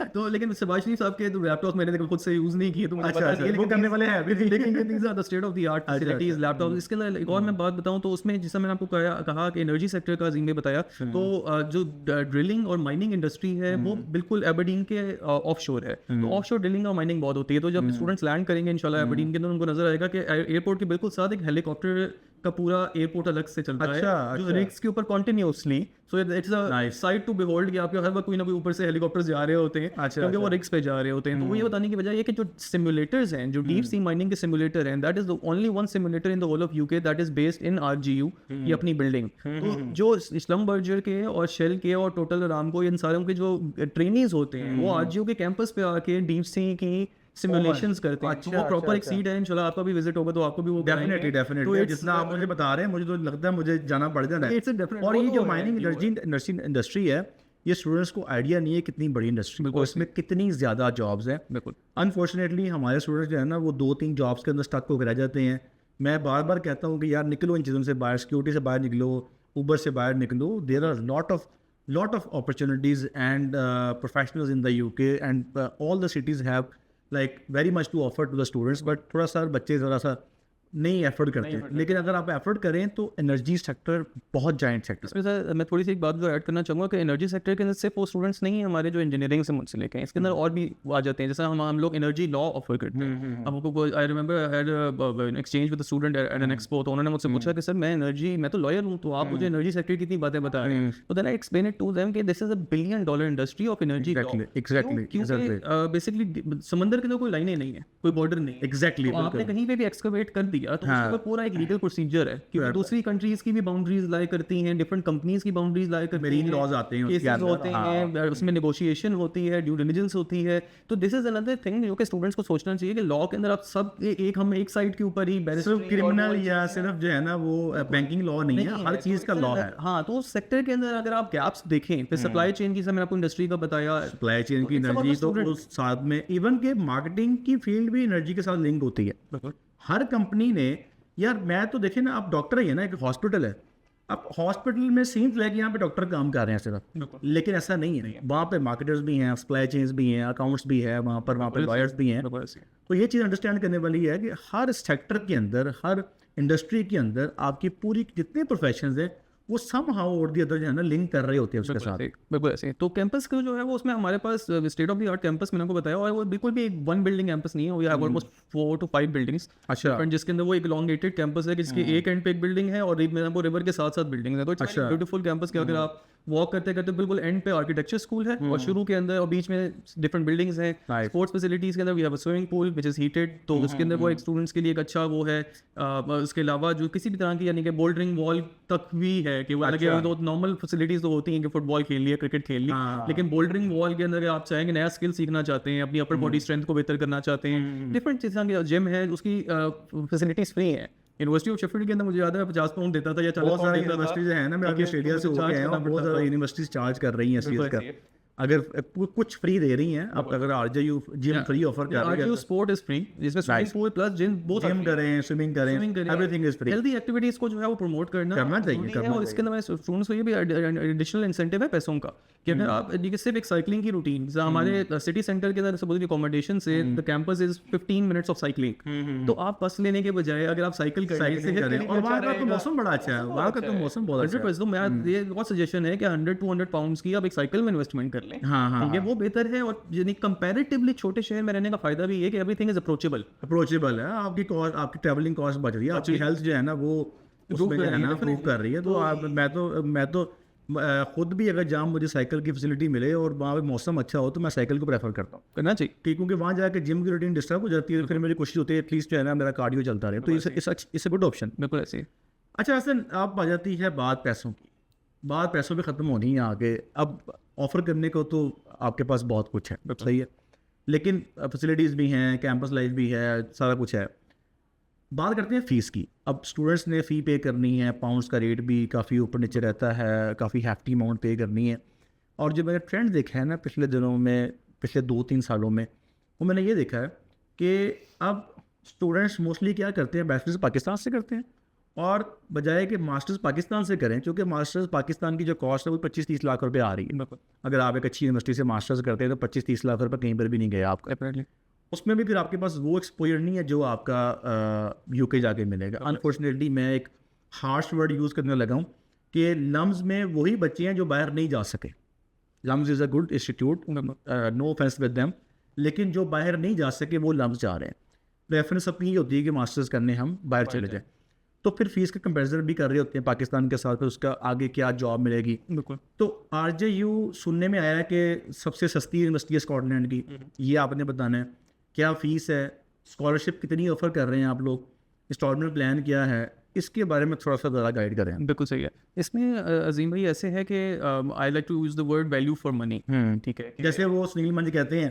तो लेकिन शहबाज शरीफ साहब के लैपटॉप मैंने खुद से यूज नहीं किए, वो करने वाले हैं अभी, लेकिन these are the state of the art facilities laptop. इसके अंदर एक और मैं बात बताऊं तो उसमें जैसा मैंने आपको कहा कि एनर्जी सेक्टर का अजीम ने बताया, तो जो ड्रिलिंग और माइनिंग इंडस्ट्री है वो बिल्कुल एबरडीन के ऑफशोर है। तो ऑफशोर ड्रिलिंग और माइनिंग बहुत होती है। तो जब स्टूडेंट्स लैंड करेंगे इंशाल्लाह एबरडीन के अंदर, उनको नजर आएगा कि एयरपोर्ट के बिल्कुल साथ एक हेलीकॉप्टर का पूरा एयरपोर्ट अलग से चल रहा है जो रिग्स के ऊपर continuously, so it's a sight to behold कि आपके हर वक्त कोई ना कोई ऊपर से हेलीकॉप्टर्स जा रहे होते हैं क्योंकि वो रिग्स पे जा रहे होते हैं। तो वो ये बताने की वजह ये कि जो सिमुलेटर्स हैं, जो डीप सी माइनिंग के सिमुलेटर हैं, that is the only one simulator in the whole of UK that is based in RGU, ये अपनी बिल्डिंग। तो जो इस्लाम बर्जर के और शेल के और टोटल अरामको इन सारों के जो ट्रेनीज होते हैं वो RGU के कैंपस पे आके डीप सी की सिमुलेशंस करते हैं। तो वो प्रॉपर एक सीट है, इंशाल्लाह आपका भी विजिट होगा तो आपको भी वो डेफिनेटली जितना आप मुझे बता रहे हैं मुझे तो लगता है मुझे जाना पड़ जाना है। और ये जो माइनिंग इंडस्ट्री है ये स्टूडेंट्स को आइडिया नहीं है कितनी बड़ी इंडस्ट्री है, इसमें कितनी ज़्यादा जॉब्स हैं। बिल्कुल अनफॉर्चुनेटली हमारे स्टूडेंट्स जो है ना वो 2-3 जॉब्स के अंदर स्टक होकर रह जाते हैं। मैं बार बार कहता हूँ कि यार निकलो इन चीज़ों से बाहर, सिक्योरिटी से बाहर निकलो, ऊबर से बाहर निकलो। There are lot of opportunities and professionals in the UK, and all the cities have like very much to offer to the students, but थोड़ा सा बच्चे ज़रा सा नहीं एफर्ट करते हैं, लेकिन अगर आप एफर्ट करें तो एनर्जी सेक्टर बहुत जाइंट सेक्टर। इसमें सर मैं थोड़ी सी एक बात जो ऐड करना चाहूँगा कि एनर्जी सेक्टर के अंदर सिर्फ वो स्टूडेंट्स नहीं है हमारे जो इंजीनियरिंग से मुंसलिक हैं, इसके अंदर और भी आ जाते हैं। जैसे हम लोग एनर्जी लॉ ऑफर करते हैं। अब हमको I remember I had exchange with student at an expo, तो उन्होंने मुझसे पूछा कि सर मैं तो लॉयर हूँ, तो आप मुझे एनर्जी सेक्टर की इतनी बातें बता रहे हैं। तो then I explain it to them कि this is a $1 billion industry of energy. Exactly क्योंकि बेसिकली समंदर के अंदर कोई लाइनें नहीं है, कोई बॉर्डर नहीं है। एग्जैक्टली आपने कहीं पे भी एक्सकवेट कर दिया तो उसके ऊपर पूरा एक लीगल प्रोसीजर है कि दूसरी कंट्रीज की भी बाउंड्रीज लाई करती हैं, डिफरेंट कंपनीज की बाउंड्रीज लाई करती हैं, मेरीन लॉज आते हैं, केसेस होते हैं, उसमें नेगोशिएशन होती है, ड्यू डिलिजेंस होती है। तो दिस इज अनदर थिंग जो कि स्टूडेंट्स को सोचना चाहिए कि लॉ के अंदर आप सब हम एक साइड के ऊपर ही सिर्फ क्रिमिनल या सिर्फ जो है ना वो बैंकिंग लॉ नहीं है, हर चीज का लॉ है। हाँ, तो उस सेक्टर के अंदर अगर आप गैप्स देखें, फिर सप्लाई चेन की, मैंने आपको इंडस्ट्री का बताया, सप्लाई चेन की एनर्जी, तो उस साथ में इवन के मार्केटिंग की फील्ड भी एनर्जी के साथ लिंक होती है। हर कंपनी ने, यार मैं तो देखे ना, आप डॉक्टर ही है ना, एक हॉस्पिटल है, अब हॉस्पिटल में सीन्स है कि यहाँ पे डॉक्टर काम कर रहे हैं सिर्फ, लेकिन ऐसा नहीं है। वहाँ पे मार्केटर्स भी हैं, सप्लाई चेन्स भी हैं, अकाउंट्स भी है, वहाँ पे लॉयर्स भी हैं। तो ये चीज़ अंडरस्टैंड करने वाली है कि हर सेक्टर के अंदर, हर इंडस्ट्री के अंदर आपकी पूरी जितने प्रोफेशंस हैं वो सम हाउ और दी अदर जो है ना लिंक कर रहे होते हैं उसके साथ। बिल्कुल ऐसे। तो कैंपस का जो है वो, उसमें हमारे पास state of the art campus मैंने आपको बताया, और वो बिल्कुल भी एक 1 बिल्डिंग कैंपस नहीं है, वो ऑलमोस्ट 4 to 5 बिल्डिंग्स। अच्छा। जिसके अंदर वो एक इलॉन्गेटेड कैंपस है, जिसके एक एंड पे एक बिल्डिंग है और वो रिवर के साथ साथ बिल्डिंग है। तो इट्स ब्यूटीफुल कैंपस के अगर आप वॉक करते करते बिल्कुल एंड पे आर्किटेक्चर स्कूल है, और शुरू के अंदर और बीच में डिफरेंट बिल्डिंग्स हैं। स्पोर्ट्स फैसिलिटीज के अंदर we have a swimming pool which is heated, तो उसके अंदर वो एक स्टूडेंट्स के लिए एक अच्छा वो है। उसके अलावा जो किसी भी तरह की, यानी कि बोल्डरिंग वॉल तक भी है कि वो अलग तो नॉर्मल फैसिलिटीज तो होती हैं कि फुटबॉल खेल लिया, क्रिकेट खेल ली, लेकिन बोल्डरिंग वॉल के अंदर आप चाहेंगे नया स्किल सीखना चाहते हैं, अपनी अपर बॉडी स्ट्रेंथ को बेहतर करना चाहते हैं, डिफरेंट चीज़ों की जिम है, उसकी फैसिलिटीज फ्री है। यूनिवर्सिटी ऑफ शेफील्ड के अंदर मुझे याद है 50 पाउंड देता था या 40 पाउंड देता था। यूनिवर्सिटीज है ना, मैं अभी ऑस्ट्रेलिया से होके आया हूं, बहुत ज़्यादा यूनिवर्सिटीज चार्ज कर रही हैं इस चीज़ का। अगर कुछ फ्री दे रही हैं, आप अगर आरजेयू जिम फ्री ऑफर कर रही है, आरजेयू स्पोर्ट इज फ्री, जिसमें swimming pool plus gym both, gym करें, स्विमिंग करें, everything is free. Healthy activities को जो है वो प्रमोट करना चाहिए। और इसके अंदर स्टूडेंट्स को ये भी एडिशनल इंसेंटिव है पैसों का कि अगर आप सिर्फ एक साइकिलिंग की रूटीन, हमारे सिटी सेंटर के अंदर सपोज अकोमोडेशन से the campus is 15 minutes of cycling, तो आप बस लेने के बजाय अगर आप साइकिल करें, और वहाँ का तो मौसम बड़ा अच्छा है, वहाँ का तो मौसम बहुत अच्छा है। तो मैं ये बहुत सजेशन है कि 100-200 पाउंड्स की आप एक साइकिल में इन्वेस्टमेंट कर लें। हाँ, वो बेहतर है। और यानी कंपैरेटिवली छोटे शहर में रहने का फायदा भी है कि एवरीथिंग इज अप्रोचेबल है। आपकी कॉस्ट, आपकी ट्रैवलिंग कॉस्ट बच रही है, आपकी हेल्थ जो है ना वो उसमें जो है ना प्रूव कर रही है। तो मैं तो खुद भी अगर जहाँ मुझे साइकिल की फैसिलिटी मिले और वहाँ पे मौसम अच्छा हो तो मैं साइकिल को प्रेफर करता हूँ, करना चाहिए, क्योंकि वहाँ जाकर जिम की रूटीन डिस्टर्ब हो जाती है, फिर मेरी कोशिश होती है एटलीस्ट जो है ना मेरा कार्डियो चलता रहे, तो इट्स अ गुड ऑप्शन। बिल्कुल ऐसे। अच्छा, ऐसे आप आ जाती है बात पैसों की, बात पैसों पे ख़त्म होनी है आगे। अब ऑफ़र करने को तो आपके पास बहुत कुछ है, सही है, लेकिन फैसिलिटीज़ भी हैं, कैंपस लाइफ भी है, सारा कुछ है। बात करते हैं फ़ीस की। अब स्टूडेंट्स ने फ़ी पे करनी है, पाउंड्स का रेट भी काफ़ी ऊपर नीचे रहता है, काफ़ी हैफ्टी अमाउंट पे करनी है। और जो मैंने ट्रेंड देखा है ना पिछले दिनों में, पिछले 2-3 सालों में, वो मैंने ये देखा है कि अब स्टूडेंट्स मोस्टली क्या करते हैं, बैचलर्स पाकिस्तान से करते हैं, और बजाय कि मास्टर्स पाकिस्तान से करें, क्योंकि मास्टर्स पाकिस्तान की जो कॉस्ट है वो 25-30 लाख रुपए आ रही है। अगर आप एक अच्छी यूनिवर्सिटी से मास्टर्स करते हैं तो 25-30 लाख रुपए कहीं पर भी नहीं गए आपका। उसमें भी फिर आपके पास वो एक्सपोजर नहीं है जो आपका यूके जाके मिलेगा। अनफॉर्चुनेटली मैं एक हार्श वर्ड यूज़ करने लगा हूँ कि लम्स में वही बच्चे हैं जो बाहर नहीं जा सके। LUMS is a good institute, no offence with them, लेकिन जो बाहर नहीं जा सके वो लम्स जा रहे हैं। प्रेफरेंस अपनी ये होती है कि मास्टर्स करने हम बाहर चले जाएँ, तो फिर फीस का कंपेरिजन भी कर रहे होते हैं पाकिस्तान के साथ, फिर उसका आगे क्या जॉब मिलेगी। बिल्कुल। तो आरजेयू सुनने में आया कि सबसे सस्ती यूनिवर्सिटी है स्कॉटलैंड की, ये आपने बताना है। क्या फ़ीस है, स्कॉलरशिप कितनी ऑफ़र कर रहे हैं आप लोग, इंस्टॉलमेंट प्लान क्या है, इसके बारे में थोड़ा सा ज़्यादा गाइड करें। बिल्कुल सही है। इसमें अजीम भाई ऐसे है कि I like to use the word value for money. ठीक है, जैसे वो सुनील मंज कहते हैं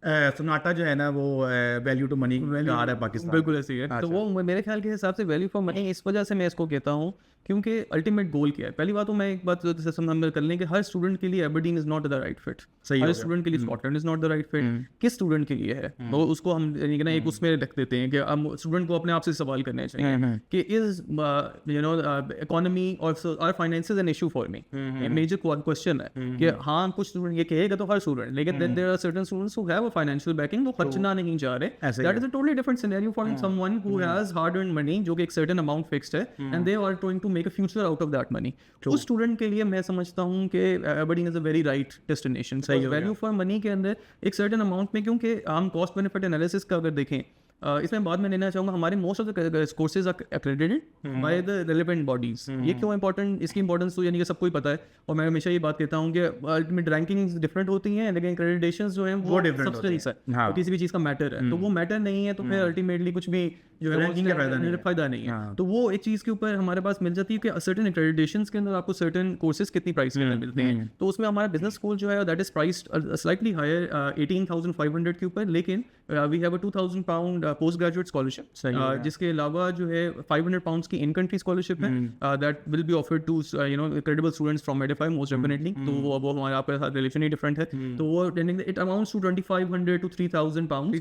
सोनाटा जो है ना वो वैल्यू टू मनी कार है पाकिस्तान। बिल्कुल ऐसी है। तो वो मेरे ख्याल के हिसाब से वैल्यू फॉर मनी इस वजह से मैं इसको कहता हूँ क्योंकि अल्टीमेट गोल क्या है। पहली बात तो मैं एक बात समझ कर लें कि हर स्टूडेंट के लिए Aberdeen is not the right fit, her student के लिए Scotland is not the right fit. किस स्टूडेंट के लिए है तो उसको हम ना एक उसमें रख देते हैं कि हम स्टूडेंट को अपने आप से सवाल करने चाहिए कि इज इकोनॉमी और finance an issue for me. Major question है कि हाँ कुछ स्टूडेंट ये कहेगा तो हर स्टूडेंट, लेकिन there are certain students who have a financial backing, वो खर्चना नहीं चाह रहे। That is a totally different scenario for someone who has hard earned money जो कि एक सर्टेन अमाउंट फिक्स्ड है and they are trying to make a future out of that money. उस स्टूडेंट के लिए मैं समझता हूँ कि Aberdeen is a very right destination. सही वैल्यू फॉर मनी के अंदर एक सर्टेन अमाउंट में, क्योंकि हम कॉस्ट बेनिफिट एनालिसिस का अगर देखें इसमें बाद में लेना चाहूँगा, हमारे most of the courses are accredited by the relevant bodies. ये क्यों इंपॉर्टेंट, इसकी इंपॉर्टेंस तो यानी कि सबको ही पता है और मैं हमेशा ये बात कहता हूँ कि अल्टीमेट रैंकिंग्स डिफरेंट होती हैं लेकिन एक्रेडिटेशंस जो हैं वो सब्सटेंस है। तो किसी भी चीज़ का मैटर है तो वो मैटर नहीं है तो फिर अल्टीमेटली कुछ भी जो है फायदा नहीं है। तो वो एक चीज़ के ऊपर हमारे पास मिल जाती है कि सर्टेन एक्रेडिटेशंस के अंदर आपको सर्टेन कोर्सेज कितनी प्राइस के अंदर मिलते हैं। तो उसमें हमारा बिजनेस स्कूल जो है that is priced slightly higher 18,500 के ऊपर, लेकिन we have a 2,000 pound post graduate scholarship, जिसके अलावा जो है 500 पाउंड्स की इन कंट्री स्कॉलरशिप है that will be offered to credible students from Edify most definitely. तो वो हमारे आपके साथ रिलेशन ही डिफरेंट है। तो वो it amounts to 2,500 to 3,000 pound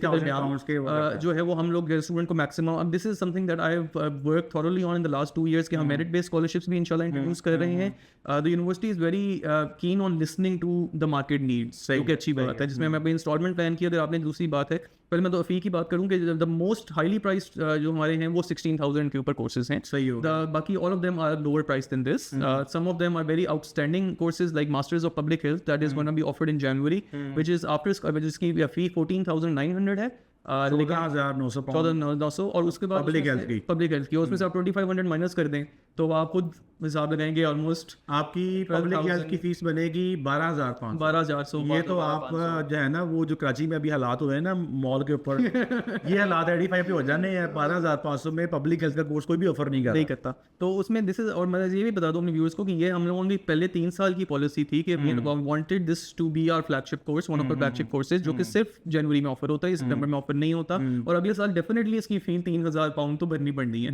जो है वो हम लोग स्टूडेंट को मैक्सिमम। अब this is something that I have work thoroughly on in the last 2 years कि हम मेरिट बेस्ड स्कॉलरशिप्स भी इंशाल्लाह इंट्रोड्यूस कर रहे हैं। The university is very keen on listening to the market needs, जो कि अच्छी बात है, जिसमें हमें अभी इंस्टॉलमेंट प्लान किया। अगर आपने दूसरी बात है, पहले मैं तो फ़ी की बात करूँ कि द मोस्ट हाईली प्राइस्ड जो हमारे हैं वो 16,000 के ऊपर कोर्सेज हैं। सही हो। बाकी all of them are lower price than this. Some of them are very outstanding courses like masters of public health that is gonna be offered in January, which is after जिसकी फी 14,900 है। 14,900 और उसके बाद पब्लिक हेल्थ की उसमें से आप 2,500 माइनस कर दें तो आप खुद हिसाब लगाएंगे ऑलमोस्ट आपकी पब्लिक हेल्थ की फीस बनेगी 12,500। 12,400। ये तो आप जो है ना वो जो कराची में अभी हालात हुए हैं ना मॉल के ऊपर ये हालात 85 पे हो जाने हैं। 12,500 में पब्लिक हेल्थ का कोर्स कोई भी ऑफर नहीं करता। तो उसमें दिस इज, और मैं ये भी बता दूं अपने व्यूअर्स को कि ये हम लोगों की पहले 3 साल की पॉलिसी थी कि we wanted this to be our flagship course, one of the flagship courses जो कि सिर्फ जनवरी में ऑफर होता है, सितंबर में ऑफर नहीं होता। और अगले साल डेफिनेटली इसकी फी 3,000 पाउंड तो भरनी पड़नी है।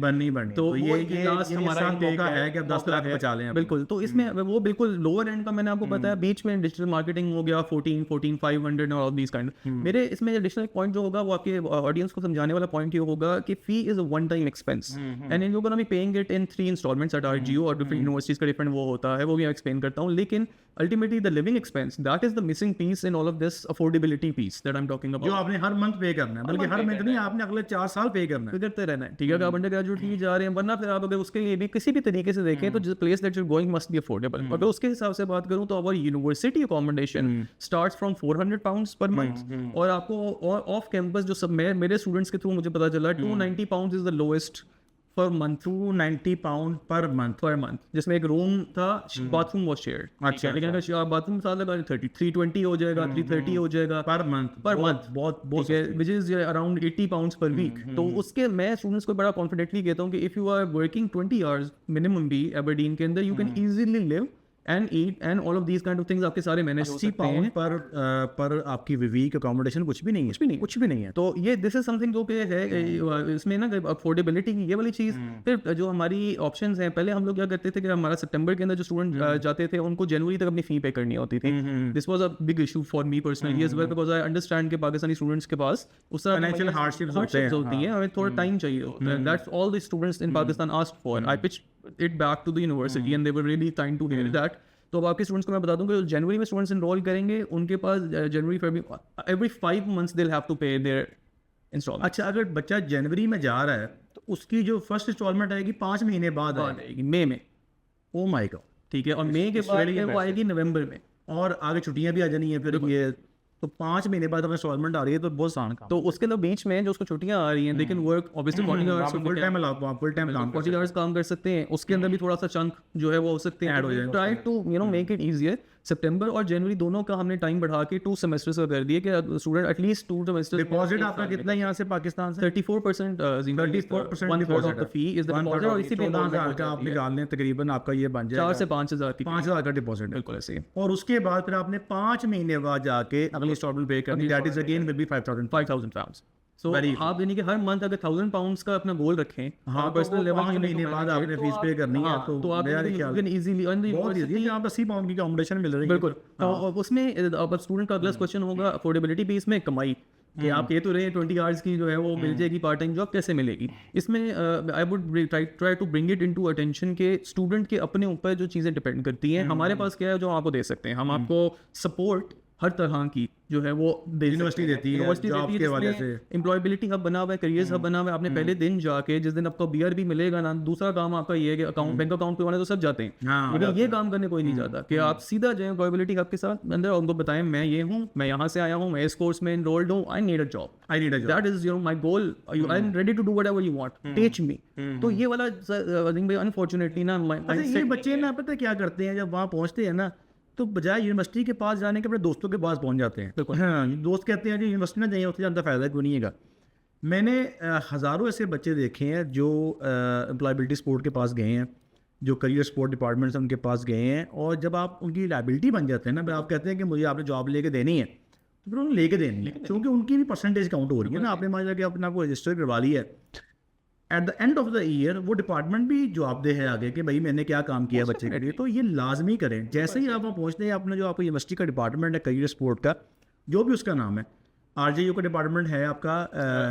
तो ये लास्ट हमारा मौका है कि 10 लाख बचा लें। बिल्कुल। तो इसमें वो बिल्कुल लोअर एंड का मैंने आपको बताया, बीच में डिजिटल मार्केटिंग हो गया 14,500 और ऑल दीस काइंड। मेरे इसमें एडिशनल पॉइंट जो होगा वो आपके ऑडियंस को समझाने वाला पॉइंट ये होगा कि fee is a one time expense and in you gonna be paying it in 3 instalments at R G U और डिफरेंट यूनिवर्सिटीज का डिफरेंट वो होता है, वो भी मैं एक्सप्लेन करता हूँ। लेकिन ultimately the living expense that is the missing piece in all of this affordability piece that I am talking about, जो आपने हर मंथ पे करना है, बल्कि हर मंथ नहीं, आपने अगले 4 साल पे करना है, करते रहना है। ठीक है, आप अंडर ग्रेजुएट की जा रहे हैं, वरना फिर आप अगर उसके लिए भी किसी भी तरीके से देखें तो जिस place that you going must be affordable. अगर उसके हिसाब से बात करूं तो our university accommodation starts from 400 pounds per month और आपको ऑफ कैंपस जो सब मेरे स्टूडेंट्स के थ्रू मुझे पता चला 290 pounds is the lowest per month. 290 pound per month, जिसमें एक रूम था, बाथरूम वॉज शेयर्ड। अच्छा, लेकिन अगर बाथरूम साथ लगा 320 हो जाएगा, 330 हो जाएगा पर मंथ बहुत which is around 80 pounds per week. तो उसके मैं स्टूडेंट्स को बड़ा कॉन्फिडेंटली कहता हूँ कि if you are working 20 hours minimum भी एबरडीन के अंदर, you can easily live and eat and all of these kind of things आपके सारे मैनेज हो सकते हैं। पर आपकी वीक अकोमोडेशन कुछ भी नहीं है। तो ये दिस इज समथिंग जो कि है इसमें ना अफोर्डेबिलिटी की ये वाली चीज़। फिर जो हमारी ऑप्शंस हैं, पहले हम लोग क्या करते थे कि हमारा सितंबर के अंदर जो स्टूडेंट जाते थे उनको जनवरी तक अपनी फी पे करनी होती थी। This was a big issue for me personally as well, because I understand कि पाकिस्तानी स्टूडेंट्स के पास उस तरह फाइनेंशियल हार्डशिप्स होती हैं, हमें थोड़ा टाइम चाहिए होता है। That's all the students in Pakistan asked for. I pitched it back to the university and they were really trying to hear that. तो अब आपके स्टूडेंट्स को मैं बता दूं कि जनवरी में स्टूडेंट्स एनरोल करेंगे, उनके पास जनवरी फरवरी every 5 months they will have to pay their instalment. अच्छा, अगर बच्चा जनवरी में जा रहा है तो उसकी जो फर्स्ट इंस्टॉलमेंट आएगी 5 महीने बाद आएगी, मई में। Oh my God. ठीक है, और मई के बाद वो आएगी नवंबर में, और आगे छुट्टियां भी आ जानी है फिर ये, तो 5 महीने बाद अगर इंस्टॉलमेंट आ रही है तो बहुत आसान काम। तो उसके अंदर बीच में जो उसको छुट्टियां आ रही हैं, लेकिन वर्क ऑब्वियसली फुल टाइम काम कर सकते हैं। उसके अंदर भी थोड़ा सा चंक जो है वो हो सकते हैं, try to make it easier. सितंबर और जनवरी दोनों का हमने टाइम बढ़ा के 2 सेमेस्टर्स का कर दिया कि स्टूडेंट एटलीस्ट 2 सेमेस्टर। डिपॉजिट आपका कितना यहाँ से पाकिस्तान से? 34%, 34% deposit fee is the deposit, और इसी पे 14,000 का आप निकाल लें तकरीबन आपका ये बन जाएगा 4 से 5,000 की 5,000 का डिपॉजिट। बिल्कुल ऐसे ही। और उसके बाद फिर आपने 5 महीने बाद जाके अगली इंस्टॉलमेंट पे करनी, that is again will be 5,000 £5,000। सो आप यानी कि हर मंथ अगर £1,000 का अपना गोल रखें, हाँ, पर्सनल लेवल 5 महीने बाद आपने फीस पे करनी है, तो आप मेरा ख्याल इजीली बहुत इजी है। आप 80 पाउंड की अकोमोडेशन मिल रही है। बिल्कुल। तो उसमें अब स्टूडेंट का अगला क्वेश्चन होगा अफोर्डेबिलिटी पे, इसमें कमाई कि आप ये तो रहे 20 आवर्स की जो है वो मिल जाएगी, पार्ट टाइम जॉब कैसे मिलेगी? इसमें I would try to bring it into attention के स्टूडेंट के अपने ऊपर जो चीज़ें डिपेंड करती हैं, हमारे पास क्या है जो आपको दे सकते हैं। हम आपको सपोर्ट हर तरह की जो है वो यूनिवर्सिटी देती है, जॉब के वजह से एम्प्लॉयबिलिटी हब बना हुआ है, करियर्स हब बना हुआ है। आपने पहले दिन जाके जिस दिन आपको BRB मिलेगा ना, दूसरा काम आपका ये है कि अकाउंट, बैंक अकाउंट खुलवाने तो सब जाते हैं, लेकिन ये काम करने कोई नहीं जाता कि आप सीधा जाए एम्प्लॉयबिलिटी हब के साथ अंदर, उनको बताएं मैं ये हूँ, मैं यहाँ से आया हूँ, मैं इस कोर्स में इनरोल्ड हूँ, I need a job, that is your my goal, I am ready to do whatever you want, teach me. तो ये वाला अनफॉर्चुनेटली ना ये बच्चे ना पता क्या करते हैं, जब वहाँ पहुँचते हैं ना तो बजाय यूनिवर्सिटी के पास जाने के अपने दोस्तों के पास पहुंच जाते हैं। हाँ, दोस्त कहते हैं कि यूनिवर्सिटी ना जाइए, उससे ज़्यादा फ़ायदा क्यों नहीं है। मैंने हज़ारों ऐसे बच्चे देखे हैं जो एम्प्लॉयबिलिटी सपोर्ट के पास गए हैं, जो करियर सपोर्ट डिपार्टमेंट्स उनके पास गए हैं, और जब आप उनकी लायबिलिटी बन जाते हैं ना, आप कहते हैं कि मुझे आपने जॉब लेके देनी है, तो फिर उन्हें लेके देनी है, क्योंकि उनकी भी परसेंटेज काउंट हो रही है ना। आपने मान लिया कि अपने आपको रजिस्टर करवा लिया है, at the end of the year वो डिपार्टमेंट भी जवाबदेह है आगे कि भाई मैंने क्या काम किया बच्चे के लिए। तो ये लाजमी करें। जैसे ही आप वहाँ पहुँचते हैं, अपना जो आपको यूनिवर्सिटी का डिपार्टमेंट है करियर सपोर्ट का, जो भी उसका नाम है, RJU का डिपार्टमेंट है आपका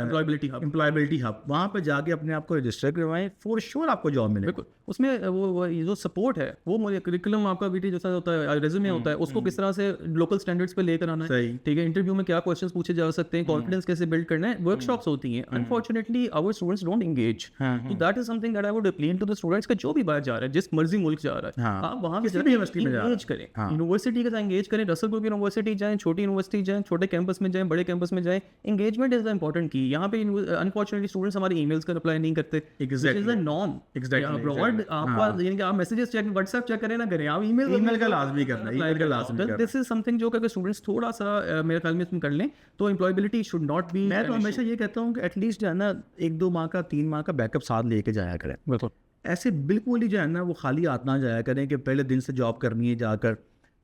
एम्प्लॉयबिलिटी हब, वहाँ पे जाके अपने आप को रजिस्टर करवाएं, फॉर श्योर आपको जॉब मिले। बिल्कुल। उसमें वो ये जो सपोर्ट है वो मुझे करिकुलम आपका BT जैसा होता है, रेज्यूमे होता है, उसको किस तरह से लोकल स्टैंडर्ड्स पे लेकर आना है, ठीक है, इंटरव्यू में क्या क्वेश्चंस पूछे जा सकते हैं, कॉन्फिडेंस कैसे बिल्ड करना है, वर्कशॉप्स होती हैं। Unfortunately our students don't engage, तो that is something that I would appeal to the students का जो भी बाहर जा रहा है, जिस मर्जी मुल्क जा रहा है, आप वहाँ यूनिवर्सिटी में एंगेज करें, यूनिवर्सिटी के साथ एंगेज करें। रसलपुर की यूनिवर्सिटी जाएं, छोटी यूनिवर्सिटी जाएं, छोटे कैंपस में जाएं, बड़े कैंपस में जाएं, एंगेजमेंट इज द इंपॉर्टेंट की। यहाँ पे अनफॉर्चुनेटली स्टूडेंट्स हमारे ईमेल्स का रिप्लाई नहीं करते, it is the norm. Abroad आपका आप मैसेजेस चेक, व्हाट्सएप चेक करें ना करें, आप ईमेल का लाजमी करना है। दिस इज समथिंग जो कि स्टूडेंट्स थोड़ा सा मेरे ख्याल में इसमें कर लें तो एम्प्लॉयबिलिटी शुड नॉट बी। मैं तो हमेशा ये कहता हूँ कि एटलीस्ट जो है ना 1-2 माह का 3 माह का बैकअप साथ लेके जाया करें। बिल्कुल। ऐसे बिल्कुल ही जो है ना वो खाली हाथ ना जाया करें कि पहले दिन से जॉब करनी है, जाकर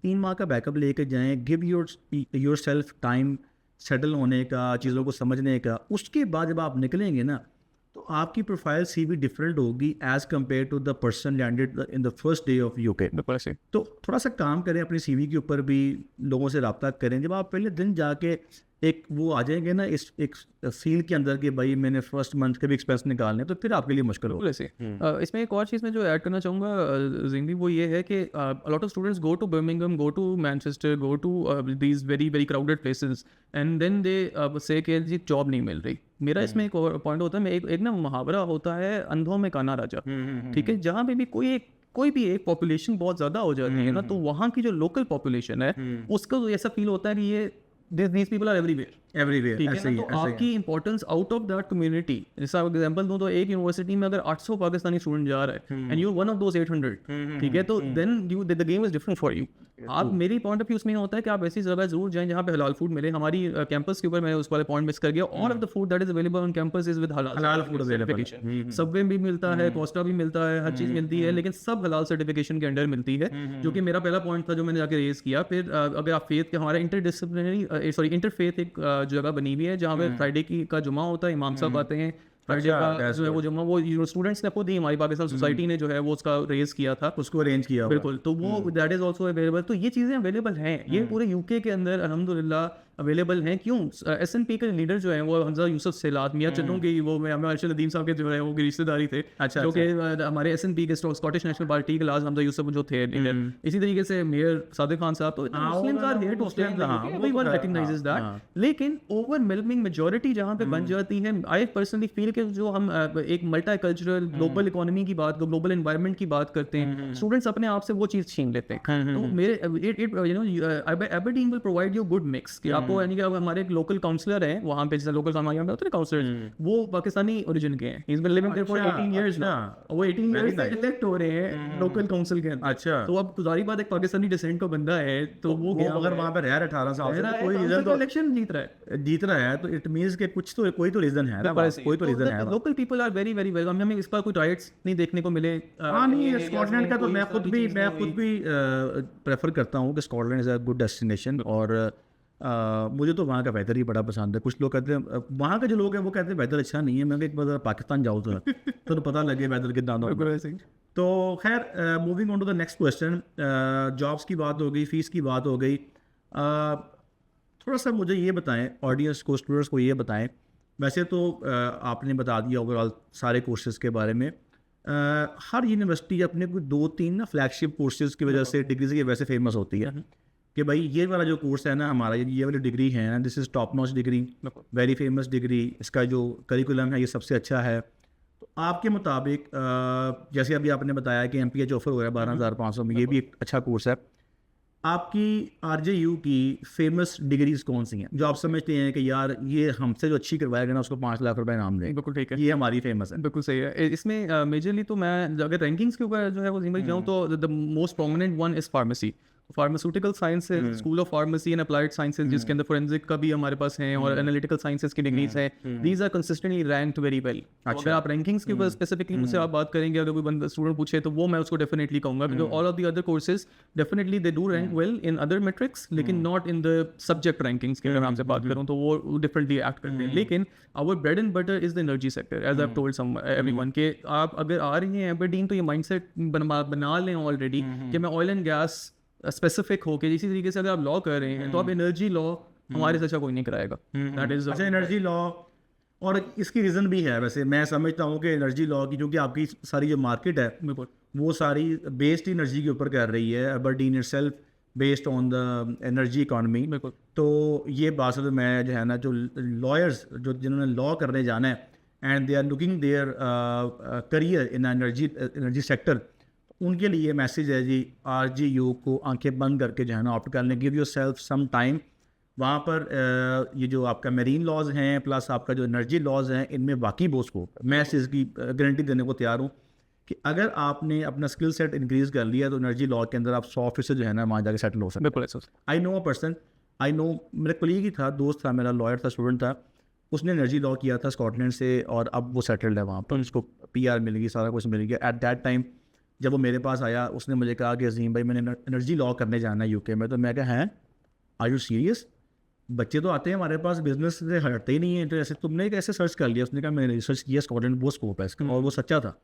3 माह का बैकअप लेके जाएं। Give your self time settle होने का, चीज़ों को समझने का। उसके बाद जब आप निकलेंगे ना तो आपकी प्रोफाइल CV डिफरेंट होगी as compare to the person landed in the first day of UK। तो थोड़ा सा काम करें अपनी CV के ऊपर भी, लोगों से रब्ता करें। जब आप पहले दिन जाके एक वो आ जाएंगे ना इस एक फील के अंदर कि भाई मैंने फर्स्ट मंथ के भी एक्सपेंस निकालने, तो फिर आपके लिए मुश्किल होगा। इसमें एक और चीज़ मैं जो ऐड करना चाहूँगा जिंदगी, वो ये है कि lot of students go to Birmingham, go to Manchester, go to these very very crowded places and then they say कि जी जॉब नहीं मिल रही। मेरा इसमें एक और पॉइंट होता है, एक ना मुहावरा होता है, अंधों में काना राजा, ठीक है। जहाँ पे भी कोई भी एक पॉपुलेशन बहुत ज़्यादा हो जाती है ना, तो वहाँ की जो लोकल पॉपुलेशन है उसको ऐसा फील होता है कि ये these people are everywhere, ठीक है ना। तो आपकी importance out of that community, जैसा एग्जांपल दूं तो एक यूनिवर्सिटी में अगर 800 पाकिस्तानी स्टूडेंट जा रहा है and you one of those 800, ठीक है, तो then the game is different for you. आप मेरी पॉइंट ऑफ व्यू उसमें होता है कि आप ऐसी जगह जरूर जाएं जहाँ पे हलाल फूड मिले। हमारी कैंपस के ऊपर मैंने उस वाले पॉइंट मिस कर गया, all of the food that is available on campus is with हलाल फूड सर्टिफिकेशन। सबवे भी मिलता है, कोस्टा भी मिलता है, हर चीज़ मिलती है, लेकिन सब हलाल सर्टिफिकेशन के अंडर मिलती है, जो कि मेरा पहला पॉइंट था जो मैंने जाके रेज किया। फिर अगर आप फेथ के, हमारा इंटरफेथ एक जगह बनी हुई है जहाँ पे फ्राइडे का जुमा होता है, इमाम साहब आते हैं फ्राइडे का जो है वो जुमा, वो स्टूडेंट्स ने खुद ही, हमारी पाकिस्तान सोसाइटी ने जो है वो उसका रेज किया था, उसको अरेंज किया। बिल्कुल। तो वो दैट इज ऑल्सो अवेलेबल। तो ये चीज़ें अवेलेबल हैं, ये पूरे UK के अंदर अल्हम्दुलिल्लाह अवेलेबल हैं। क्यों? SNP के लीडर जो हैं वो हमजा यूसुफ सेलात मियाँ चन्नू की, वो अर्शद नदीम साहब के जो है वो रिश्तेदारी थे, जो कि हमारे SNP के स्कॉटिश नेशनल पार्टी के लास्ट हमजा यूसुफ जो थे लीडर। इसी तरीके से मेयर सादिक खान साहब, तो Muslims are here to stay, everyone recognizes that. लेकिन ओवरवेलमिंग मेजॉरिटी जहाँ पे बन जाती है, आई पर्सनली फील कि जो हम एक मल्टी कल्चरल ग्लोबल इकोनॉमी की बात, ग्लोबल एनवायरनमेंट की बात करते हैं, स्टूडेंट्स अपने आप से वो चीज़ छीन लेते हैं। तो मेरे Aberdeen will provide you good mix कि आपको यानी कि अब हमारे एक लोकल काउंसलर है वहाँ पे, जैसे लोकल हमारे यहाँ पे होते हैं काउंसलर, वो पाकिस्तानी ओरिजिन के हैं, he is been living there for 18 years now, वो 18 इयर्स से इलेक्ट हो रहे हैं लोकल काउंसिल के अंदर। अच्छा, तो अब जाहिर बात है पाकिस्तानी डिसेंट का बंदा है तो वो गया अगर वहाँ पे रह रहा 18 साल से कोई रीजन तो इलेक्शन जीत रहा है, जीत रहा है, तो इट मींस कि कुछ तो कोई तो रीजन है ना, कोई तो रीजन है। Local people are very very welcome. हमें इस पर कोई राइट्स नहीं देखने को मिले। हाँ नहीं, स्कॉटलैंड का तो मैं खुद भी प्रेफर करता हूँ कि Scotland is a good destination, और मुझे तो वहाँ का वेदर ही बड़ा पसंद है। कुछ लोग कहते हैं वहाँ के जो लोग हैं वो कहते हैं वेदर अच्छा नहीं है, मैं एक बार पाकिस्तान जाऊँ तो पता लगे वेदर कितना होता है। तो खैर, moving on to the next question, jobs की बात हो गई, फीस की बात हो गई, थोड़ा सा मुझे ये बताएं, ऑडियंस को, स्टूडेंट्स को ये बताएं, वैसे तो आपने बता दिया ओवरऑल सारे कोर्सेज़ के बारे में। हर यूनिवर्सिटी अपने कोई 2-3 ना फ्लैगशिप कोर्सेज़ की वजह से, डिग्रीज की वजह से फेमस होती है कि भाई ये वाला जो कोर्स है ना हमारा, ये वाली डिग्री है ना, this is top notch degree, very famous degree, इसका जो करिकुलम है ये सबसे अच्छा है। तो आपके मुताबिक जैसे अभी आपने बताया कि MPH ऑफर हो रहा है 12,500 में, ये भी एक अच्छा कोर्स है। आपकी RJU की फेमस डिग्रीज कौन सी हैं जो आप समझते हैं कि यार ये हमसे जो अच्छी करवाएगा ना उसको 5 लाख रुपए इनाम देंगे? बिल्कुल ठीक है, ये हमारी फेमस है। बिल्कुल सही है। इसमें मेजरली तो मैं अगर रैंकिंग्स के ऊपर जो है वो जिम्मेदारी जाऊँ तो the most prominent one is pharmacy, pharmaceutical sciences, school of pharmacy and applied sciences, जिसके अंदर फोरेंसिक का भी हमारे पास है और एनालिटिकल साइंसेज की डिग्रीज हैं। These are consistently ranked very well. अगर आप रैंकिंग्स के ऊपर स्पेसिफिकली मुझसे आप बात करेंगे, अगर कोई बंदा स्टूडेंट पूछे तो वो मैं उसको डेफिनेटली कहूंगा, because all of the other courses definitely they do rank well in other metrics, लेकिन not in the subject rankings की अगर मैं आपसे बात करूँ तो वो डिफरेंटली एक्ट करते हैं। लेकिन our bread and butter is the energy sector, as I have told everyone के आप अगर आ रही हैं एबरडीन तो ये माइंडसेट बना लें ऑलरेडी कि मैं ऑयल एंड गैस स्पेसिफिक होके, इसी तरीके से अगर आप लॉ कर रहे हैं तो आप एनर्जी लॉ हमारे से अच्छा कोई नहीं कराएगा। दैट इज अच्छा, एनर्जी लॉ, और इसकी रीज़न भी है। वैसे मैं समझता हूँ कि एनर्जी लॉ की, क्योंकि आपकी सारी जो मार्केट है वो सारी बेस्ड एनर्जी के ऊपर कर रही है, Aberdeen itself based on the energy economy. तो ये बात है, मैं जो है ना, जो लॉयर्स जो जिन्होंने लॉ करने जाना है and they are looking their career in energy sector, उनके लिए मैसेज है जी, RJU को आंखें बंद करके जो है ना ऑप्ट कर लें, give yourself some time. वहाँ पर ये जो आपका मेरीन लॉज हैं प्लस आपका जो एनर्जी लॉज हैं, इनमें वाकई बहुत स्कोप है। मैं इस चीज़ की गारंटी देने को तैयार हूँ कि अगर आपने अपना स्किल सेट इंक्रीज़ कर लिया तो एनर्जी लॉ के अंदर आप 100% जो है ना वहाँ जाकर सेटल हो सकते हैं। I know a person, I know, मेरे कलीग ही था, दोस्त था मेरा, लॉयर था, स्टूडेंट था, उसने एनर्जी लॉ किया था स्कॉटलैंड से और अब वो सेटल्ड है वहाँ पर, उसको PR मिल गई, सारा कुछ मिल गया। एट दैट टाइम जब वो मेरे पास आया उसने मुझे कहा कि अजीम भाई मैंने एनर्जी लॉ करने जाना है UK में। तो मैं कहा हैं, आर यू सीरियस? बच्चे तो आते हैं हमारे पास, बिजनेस से हटते ही नहीं है, तो ऐसे तुमने कैसे सर्च कर लिया? उसने कहा मैंने रिसर्च किया, स्कॉटलैंड वो स्कोप है इसका, और वो सच्चा था।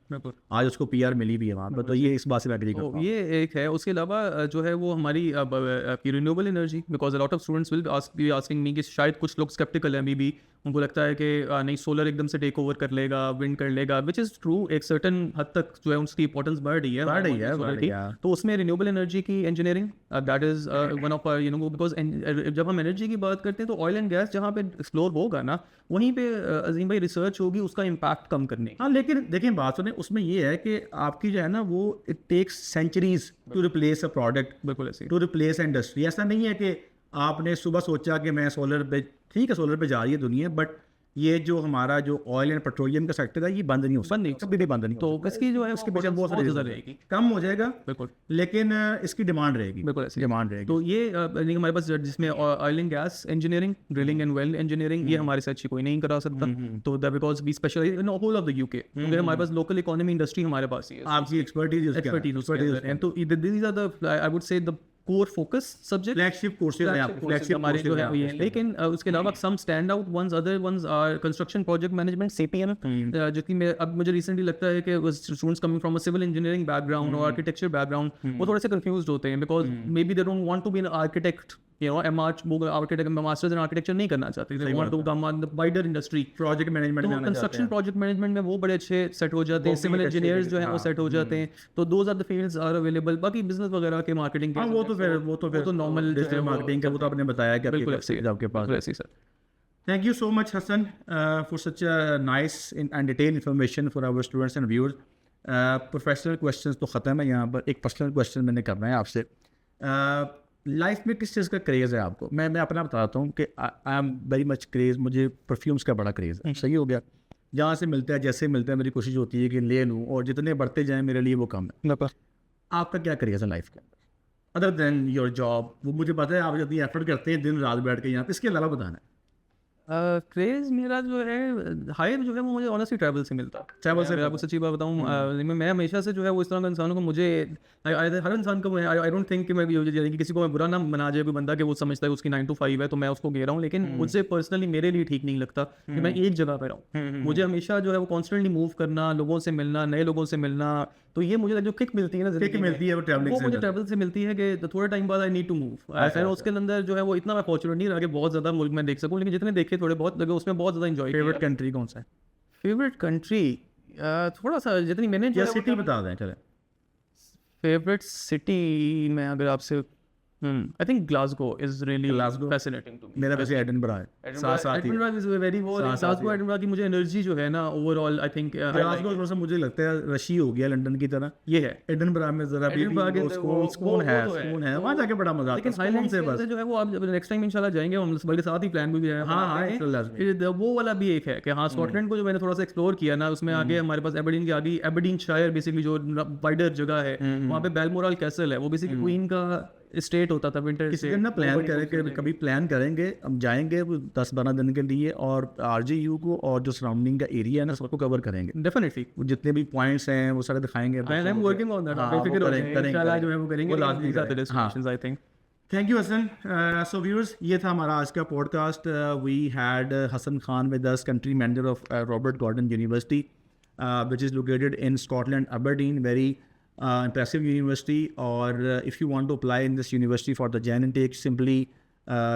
आज उसको PR मिली भी है वहाँ पर, तो ये इस बात से मैं एग्री करता हूँ। ये एक है। उसके अलावा जो है वो हमारी आपकी renewable energy, because a lot of students will be asking me कि शायद कुछ लोग स्केप्टिकल हैं अभी भी, उनको लगता है कि नहीं सोलर एकदम से टेक ओवर कर लेगा, विंड कर लेगा, विच इज़ ट्रू। एक सर्टन हद तक जो है उसकी इंपॉर्टेंस बढ़ रही है। तो उसमें रिन्यूएबल एनर्जी की engineering, that is one of because जब हम एनर्जी की बात करते हैं तो ऑयल एंड गैस जहाँ पे एक्सप्लोर होगा ना, वहीं पे अजीम भाई रिसर्च होगी उसका इम्पैक्ट कम करने। हाँ, लेकिन देखें बात सुने, उसमें ये है कि आपकी जो है ना वो it takes centuries to replace a product, बिल्कुल ऐसे, टू रिप्लेस इंडस्ट्री। ऐसा नहीं है कि आपने सुबह सोचा कि मैं सोलर पे, ठीक है सोलर पे जा रही है दुनिया, बट ये जो हमारा जो ऑयल एंड पेट्रोलियम का सेक्टर है ये बंद नहीं हो सकता, कभी भी बंद नहीं। तो इसकी जो है उसके पीछे बहुत ज़्यादा रहेगी, कम हो जाएगा बिल्कुल, लेकिन इसकी डिमांड रहेगी, बिल्कुल ऐसी डिमांड रहेगी। तो ये हमारे पास जिसमें oil and gas engineering, drilling and well engineering, ये हमारे से अच्छी कोई नहीं करा सकता। तो because we specialize in whole of the UK, क्योंकि हमारे पास लोकल इकोनॉमी इंडस्ट्री हमारे पास ही है, आपकी एक्सपर्टीज तो these are the I would say the core focus subject, flagship courses हमारे जो है ये। लेकिन उसके अलावा some stand out ones, other ones are construction project management, CPM, जो कि अब मुझे रिसेंटली लगता है कि students coming from a civil engineering background और आर्किटेक्चर बैकग्राउंड, वो थोड़े से कंफ्यूज्ड होते हैं, because maybe they don't want to be an architect, architect masters in architecture नहीं करना चाहते, they want to come on the wider industry, project management में, कंस्ट्रक्शन प्रोजेक्ट मैनेजमेंट में वो बड़े अच्छे सेट हो जाते हैं, सिविल इंजीनियर्स जो हैं वो सेट हो जाते हैं। तो those are the fields are available. बाकी बिजनेस वगैरह के मार्केटिंग के, वो तो नॉर्मल डिजिटल मार्केटिंग का, वो तो आपने बताया कि आपके पास। Sir, thank you so much Hasan for such a nice and detail information for our students and viewers. Professional questions तो ख़त्म है, यहाँ पर एक पर्सनल क्वेश्चन मैंने करना है आपसे। लाइफ में किस चीज़ का क्रेज़ है आपको? मैं अपना बताता हूँ कि I am very much craze, मुझे परफ्यूम्स का बड़ा क्रेज़ है। सही हो गया? जहाँ से मिलता है, जैसे मिलता है, मेरी कोशिश होती है कि ले लूँ, और जितने बढ़ते जाएँ मेरे लिए वो कम है। आपका क्या क्रेज़ है लाइफ के अंदर? अदर देन योर जॉब, वो मुझे पता है आप जितनी एफर्ट करते हैं दिन रात बैठ के यहाँ पे, इसके अलावा बताना है। क्रेज़ मेरा जो है हाइप जो है वो मुझे ऑनेस्टली ट्रैवल से मिलता है। ट्रैवल से मैं आपको सच्ची बात बताऊँ, मैं हमेशा से जो है वो इस तरह का इंसान हूँ कि मुझे हर इंसान को आई डोंट थिंक कि मैं कि किसी को मैं बुरा ना बना जाए कोई बंदा कि वो समझता है उसकी 9 to 5 है तो मैं उसको कह रहा हूँ, लेकिन मुझसे पर्सनली मेरे लिए ठीक नहीं लगता कि मैं एक जगह पे रहूँ। मुझे हमेशा जो है वो कॉन्स्टेंटली मूव करना, लोगों से मिलना, नए लोगों से मिलना, तो ये मुझे जो किक मिलती है ना, किक मिलती है वो ट्रैवलिंग वो से मुझे मिलती है। ट्रैवल से मिलती है कि थोड़े टाइम बाद आई नीड टू मूव। ऐसा उसके अंदर जो है वो इतना मैं फॉर्चुनेट नहीं रहा कि बहुत ज़्यादा मुल्क में देख सकूँ, लेकिन जितने देखे थोड़े बहुत लगे उसमें बहुत ज़्यादा एंजॉय किया। फेवरेट कंट्री कौन सा है? फेवरेट कंट्री थोड़ा सा जितनी मैंने या सिटी बता दें चले। फेवरेट सिटी में अगर आपसे I think Glasgow is really Glasgow? Fascinating to me. मेरा वैसे एडिनबरा है, साथ ही है। एडिनबर्ग इज वेरी वो साथ ही ग्लासगो है। एडिनबर्ग की मुझे एनर्जी जो है ना ओवरऑल आई थिंक ग्लासगो थोड़ा सा मुझे लगता है रशी हो गया लंदन की तरह। ये है। एडिनबरा में जरा भी एडिनबर्ग वो is- सुकून है, तो सुकून है, वहाँ जाके बड़ा मजा आता है, लेकिन सुकून हाईलैंड्स से के बस। अंदर जो है वो आप नेक्स्ट टाइम इंशाल्लाह जाएंगे, हम बल्कि साथ ही प्लान भी है। हाँ, हाँ, it's लाजमी। वो वाला भी एक है कि हाँ स्कॉटलैंड को जो मैंने थोड़ा सा एक्सप्लोर किया ना, उसमें आगे हमारे पास एबरडीन की आगे एबरडीन शायर बेसिकली जो वाइडर जगह है, वहाँ पे बेलमोरल कैसल है, वो बेसिकली क्वीन का स्टेट होता था, विंटर किसी दिन ना प्लान करेंगे, कभी प्लान करेंगे, हम जाएंगे 10-12 दिन के लिए, और RJU को और जो सराउंडिंग का एरिया है ना सबको कवर करेंगे। डेफिनेटली वो जितने भी पॉइंट्स हैं वो सारे दिखाएंगे। I am working on that. हाँ, वो बेफिक्र हो जाइए, करेंगे, इंशाल्लाह जो है वो करेंगे, वो लाजमी करेंगे। Destinations I think. Thank you Hasan. So viewers, ये था हमारा आज का podcast. We had Hasan Khan with us, country manager of Robert Gordon University, which is located in Scotland, Aberdeen, very impressive university. Or if you want to apply in this university for the Jan intake, simply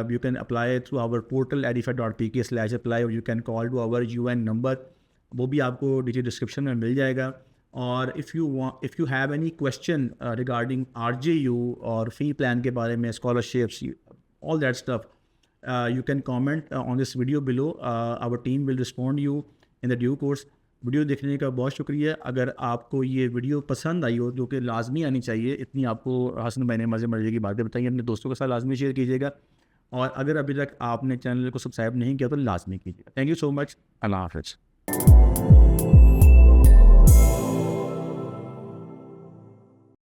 you can apply through our portal edify.pk/apply, or you can call to our UN number, वो भी आपको नीचे डिस्क्रिप्शन में मिल जाएगा। और if you have any question regarding RJU और फ़ी प्लान के बारे में, scholarships, all that stuff, you can comment on this video below. Our team will respond you in the due course. Video देखने का बहुत शुक्रिया। अगर आपको ये वीडियो पसंद आई हो, जो कि लाजमी आनी चाहिए, इतनी आपको हसन भाई ने मज़े की बातें बताई, अपने दोस्तों के साथ लाजमी शेयर कीजिएगा। और अगर अभी तक आपने चैनल को सब्सक्राइब नहीं किया तो लाजमी कीजिएगा। Thank you so much. अल्लाह हाफ़िज़।